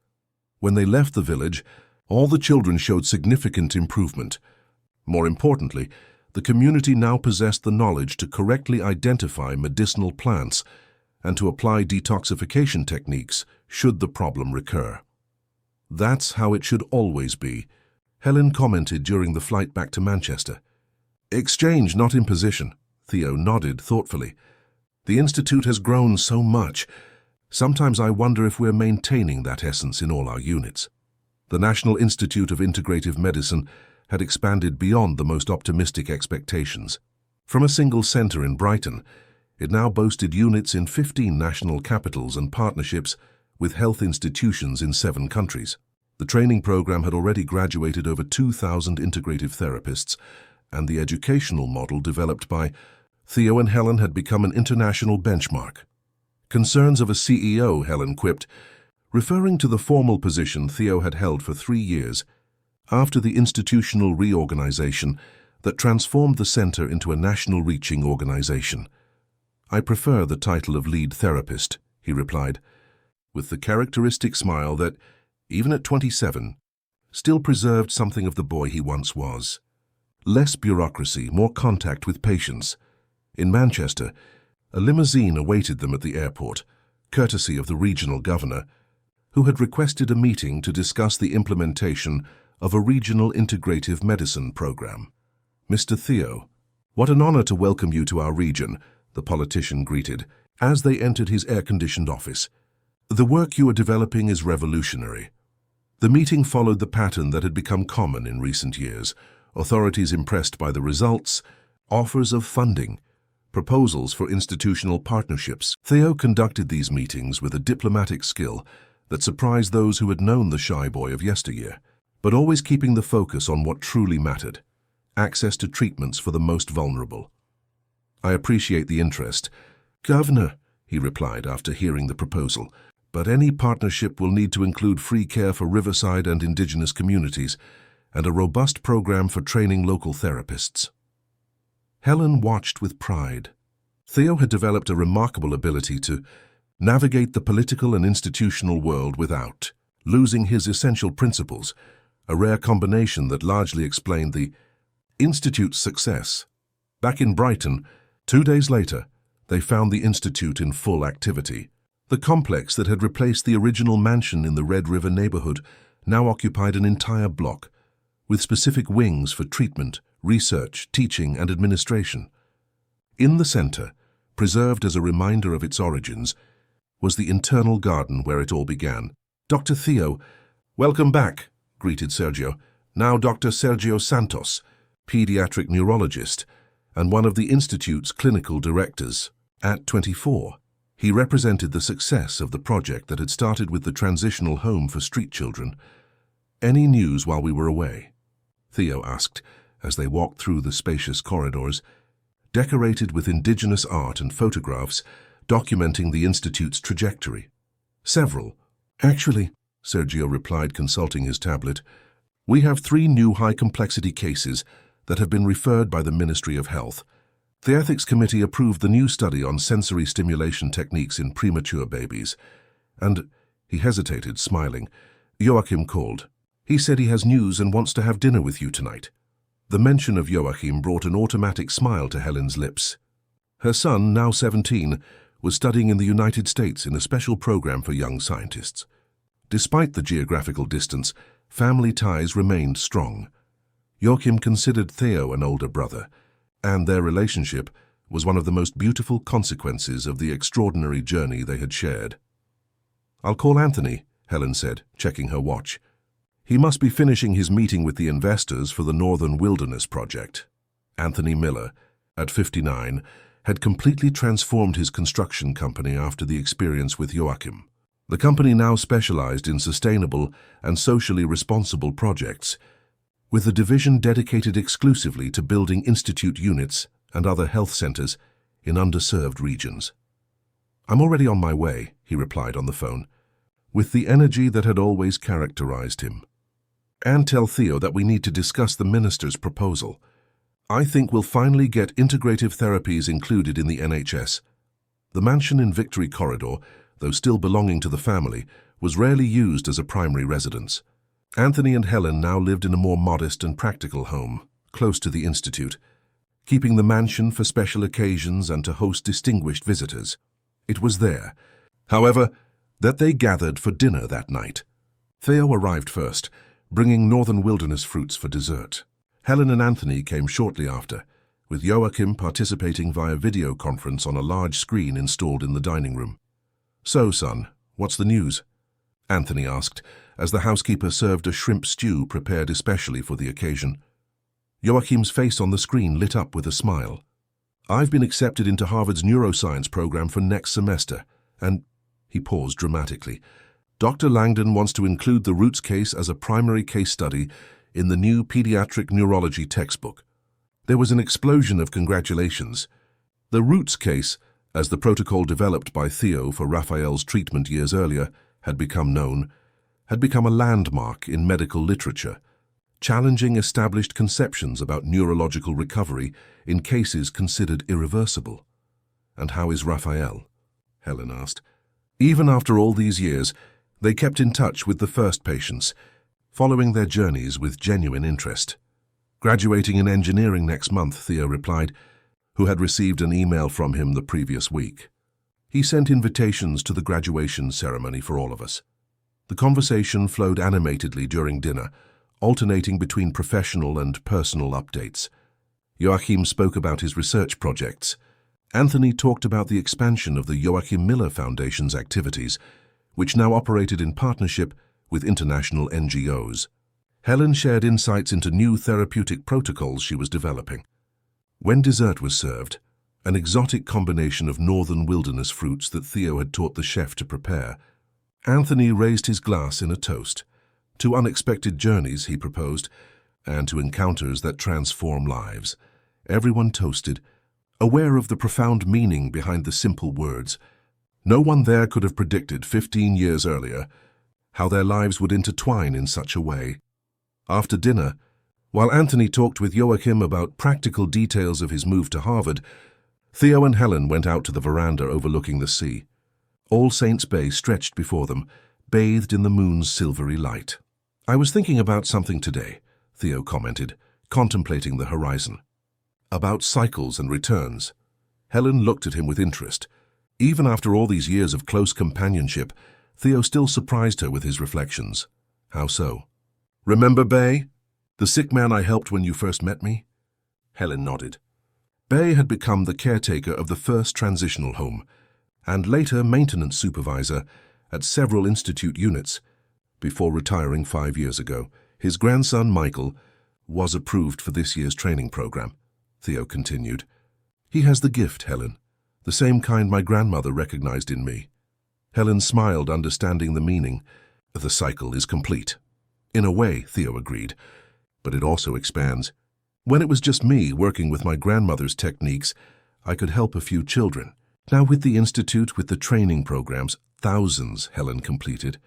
When they left the village, all the children showed significant improvement. More importantly, the community now possessed the knowledge to correctly identify medicinal plants and to apply detoxification techniques should the problem recur. "That's how it should always be," Helen commented during the flight back to Manchester. "Exchange, not imposition," Theo nodded thoughtfully. "The Institute has grown so much. Sometimes I wonder if we're maintaining that essence in all our units." The National Institute of Integrative Medicine had expanded beyond the most optimistic expectations. From a single centre in Brighton, it now boasted units in 15 national capitals and partnerships with health institutions in 7 countries. The training program had already graduated over 2,000 integrative therapists, and the educational model developed by Theo and Helen had become an international benchmark. "Concerns of a CEO," Helen quipped, referring to the formal position Theo had held for 3 years after the institutional reorganization that transformed the centre into a national-reaching organization. "I prefer the title of lead therapist," he replied, with the characteristic smile that, even at 27, still preserved something of the boy he once was. Less bureaucracy, more contact with patients. In Manchester, a limousine awaited them at the airport, courtesy of the regional governor, who had requested a meeting to discuss the implementation of a regional integrative medicine program. "Mr. Theo, what an honor to welcome you to our region," the politician greeted, as they entered his air-conditioned office. "The work you are developing is revolutionary." The meeting followed the pattern that had become common in recent years: authorities impressed by the results, offers of funding, proposals for institutional partnerships. Theo conducted these meetings with a diplomatic skill that surprised those who had known the shy boy of yesteryear, but always keeping the focus on what truly mattered: access to treatments for the most vulnerable. "I appreciate the interest, Governor," he replied after hearing the proposal, "but any partnership will need to include free care for riverside and indigenous communities and a robust program for training local therapists." Helen watched with pride. Theo had developed a remarkable ability to navigate the political and institutional world without losing his essential principles, a rare combination that largely explained the Institute's success. Back in Brighton, 2 days later, they found the Institute in full activity. The complex that had replaced the original mansion in the Red River neighborhood now occupied an entire block, with specific wings for treatment, research, teaching, and administration. In the center, preserved as a reminder of its origins, was the internal garden where it all began. "Dr. Theo, welcome back," greeted Sergio, now Dr. Sergio Santos, pediatric neurologist and one of the Institute's clinical directors. At 24, he represented the success of the project that had started with the transitional home for street children. "Any news while we were away?" Theo asked as they walked through the spacious corridors, decorated with indigenous art and photographs documenting the Institute's trajectory. "Several. Actually," Sergio replied, consulting his tablet, "we have 3 new high-complexity cases that have been referred by the Ministry of Health. The Ethics Committee approved the new study on sensory stimulation techniques in premature babies. And," he hesitated, smiling, "Joachim called. He said he has news and wants to have dinner with you tonight." The mention of Joachim brought an automatic smile to Helen's lips. Her son, now 17, was studying in the United States in a special program for young scientists. Despite the geographical distance, family ties remained strong. Joachim considered Theo an older brother, and their relationship was one of the most beautiful consequences of the extraordinary journey they had shared. "I'll call Anthony," Helen said, checking her watch. "He must be finishing his meeting with the investors for the Northern Wilderness Project." Anthony Miller, at 59, had completely transformed his construction company after the experience with Joachim. The company now specialized in sustainable and socially responsible projects, with a division dedicated exclusively to building institute units and other health centers in underserved regions. "I'm already on my way," he replied on the phone, with the energy that had always characterized him. "And tell Theo that we need to discuss the minister's proposal. I think we'll finally get integrative therapies included in the NHS. The mansion in Victory Corridor, though still belonging to the family, was rarely used as a primary residence. Anthony and Helen now lived in a more modest and practical home, close to the institute, keeping the mansion for special occasions and to host distinguished visitors. It was there, however, that they gathered for dinner that night. Theo arrived first, bringing northern wilderness fruits for dessert. Helen and Anthony came shortly after, with Joachim participating via video conference on a large screen installed in the dining room. "So, son, what's the news?" Anthony asked, as the housekeeper served a shrimp stew prepared especially for the occasion. Joachim's face on the screen lit up with a smile. "I've been accepted into Harvard's neuroscience program for next semester, and—" he paused dramatically. "Dr. Langdon wants to include the Roots case as a primary case study in the new pediatric neurology textbook." There was an explosion of congratulations. The Roots case, as the protocol developed by Theo for Raphael's treatment years earlier had become known, had become a landmark in medical literature, challenging established conceptions about neurological recovery in cases considered irreversible. "And how is Raphael?" Helen asked. Even after all these years, they kept in touch with the first patients, following their journeys with genuine interest. "Graduating in engineering next month," Theo replied, who had received an email from him the previous week. He sent invitations to the graduation ceremony for all of us. The conversation flowed animatedly during dinner, alternating between professional and personal updates. Joachim spoke about his research projects. Anthony talked about the expansion of the Joachim Miller Foundation's activities, which now operated in partnership with international NGOs. Helen shared insights into new therapeutic protocols she was developing. When dessert was served, an exotic combination of northern wilderness fruits that Theo had taught the chef to prepare, Anthony raised his glass in a toast. To unexpected journeys, he proposed, and to encounters that transform lives. Everyone toasted, aware of the profound meaning behind the simple words. No one there could have predicted 15 years earlier how their lives would intertwine in such a way. After dinner, while Anthony talked with Joachim about practical details of his move to Harvard, Theo and Helen went out to the veranda overlooking the sea. All Saints Bay stretched before them, bathed in the moon's silvery light. "I was thinking about something today," Theo commented, contemplating the horizon. "About cycles and returns." Helen looked at him with interest. Even after all these years of close companionship, Theo still surprised her with his reflections. "How so?" "Remember Bay? The sick man I helped when you first met me?" Helen nodded. Bay had become the caretaker of the first transitional home, and later maintenance supervisor at several institute units. Before retiring 5 years ago, his grandson Michael was approved for this year's training program, Theo continued. "He has the gift, Helen, the same kind my grandmother recognized in me." Helen smiled, understanding the meaning. "The cycle is complete." "In a way," Theo agreed, "but it also expands. When it was just me working with my grandmother's techniques, I could help a few children. Now with the institute, with the training programs, thousands," Helen completed.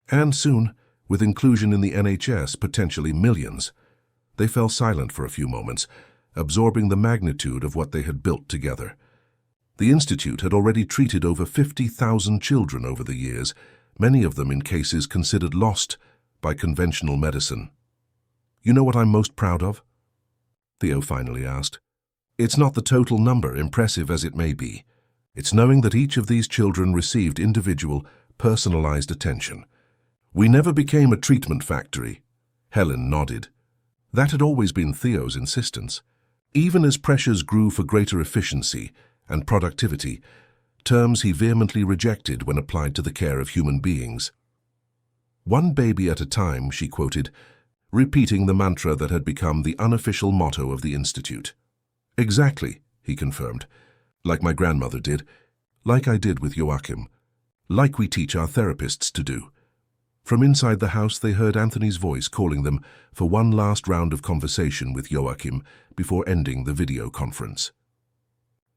"And soon, with inclusion in the NHS, potentially millions." They fell silent for a few moments, absorbing the magnitude of what they had built together. The institute had already treated over 50,000 children over the years, many of them in cases considered lost by conventional medicine. "You know what I'm most proud of?" Theo finally asked. "It's not the total number, impressive as it may be. It's knowing that each of these children received individual, personalized attention. We never became a treatment factory." Helen nodded. That had always been Theo's insistence. Even as pressures grew for greater efficiency and productivity, terms he vehemently rejected when applied to the care of human beings. "One baby at a time," she quoted, repeating the mantra that had become the unofficial motto of the Institute. "Exactly," he confirmed. "Like my grandmother did, like I did with Joachim, like we teach our therapists to do." From inside the house they heard Anthony's voice calling them for one last round of conversation with Joachim before ending the video conference.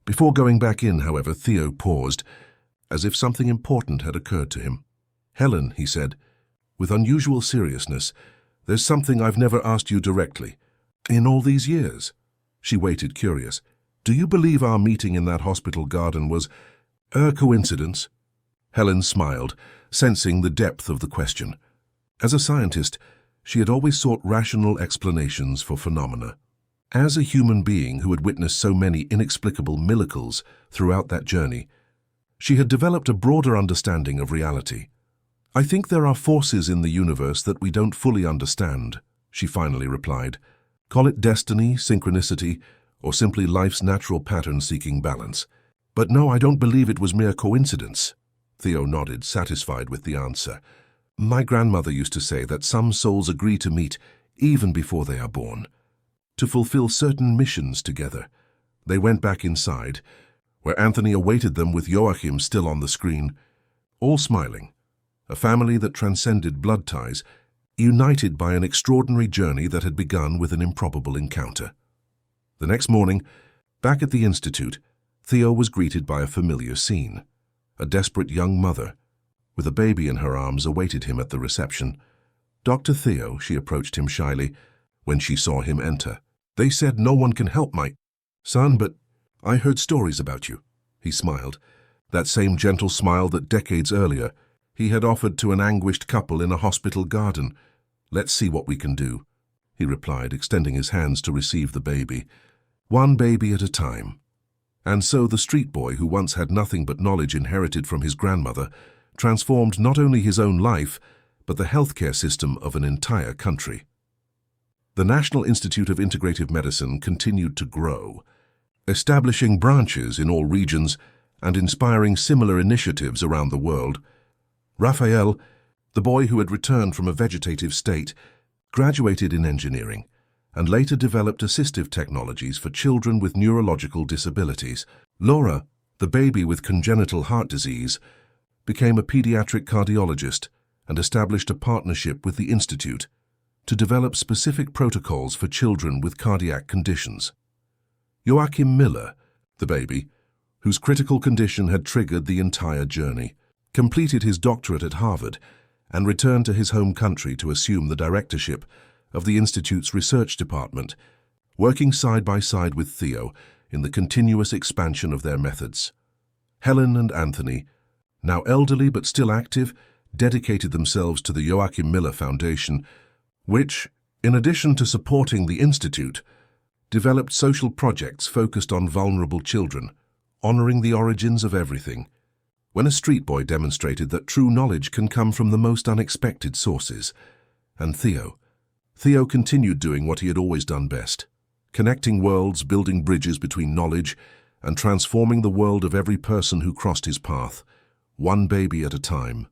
Before going back in, however, Theo paused, as if something important had occurred to him. "Helen," he said, with unusual seriousness, "there's something I've never asked you directly. In all these years, She waited, curious. "Do you believe our meeting in that hospital garden was a coincidence?" Helen smiled, sensing the depth of the question. As a scientist, she had always sought rational explanations for phenomena. As a human being who had witnessed so many inexplicable miracles throughout that journey, she had developed a broader understanding of reality. "I think there are forces in the universe that we don't fully understand," she finally replied. "Call it destiny, synchronicity, or simply life's natural pattern seeking balance. But no, I don't believe it was mere coincidence." Theo nodded, satisfied with the answer. "My grandmother used to say that some souls agree to meet even before they are born, to fulfill certain missions together." They went back inside, where Anthony awaited them with Joachim still on the screen, all smiling. A family that transcended blood ties, united by an extraordinary journey that had begun with an improbable encounter. The next morning, back at the Institute, Theo was greeted by a familiar scene. A desperate young mother, with a baby in her arms, awaited him at the reception. "Dr. Theo," she approached him shyly when she saw him enter. "They said no one can help my son, but I heard stories about you." He smiled, that same gentle smile that decades earlier he had offered to an anguished couple in a hospital garden. "Let's see what we can do," he replied, extending his hands to receive the baby. One baby at a time. And so the street boy, who once had nothing but knowledge inherited from his grandmother, transformed not only his own life, but the healthcare system of an entire country. The National Institute of Integrative Medicine continued to grow, establishing branches in all regions and inspiring similar initiatives around the world. Raphael, the boy who had returned from a vegetative state, graduated in engineering and later developed assistive technologies for children with neurological disabilities. Laura, the baby with congenital heart disease, became a pediatric cardiologist and established a partnership with the Institute to develop specific protocols for children with cardiac conditions. Joachim Miller, the baby, whose critical condition had triggered the entire journey, completed his doctorate at Harvard and returned to his home country to assume the directorship of the Institute's research department, working side by side with Theo in the continuous expansion of their methods. Helen and Anthony, now elderly but still active, dedicated themselves to the Joachim Miller Foundation, which, in addition to supporting the Institute, developed social projects focused on vulnerable children, honoring the origins of everything. When a street boy demonstrated that true knowledge can come from the most unexpected sources, and Theo continued doing what he had always done best, connecting worlds, building bridges between knowledge, and transforming the world of every person who crossed his path, one baby at a time.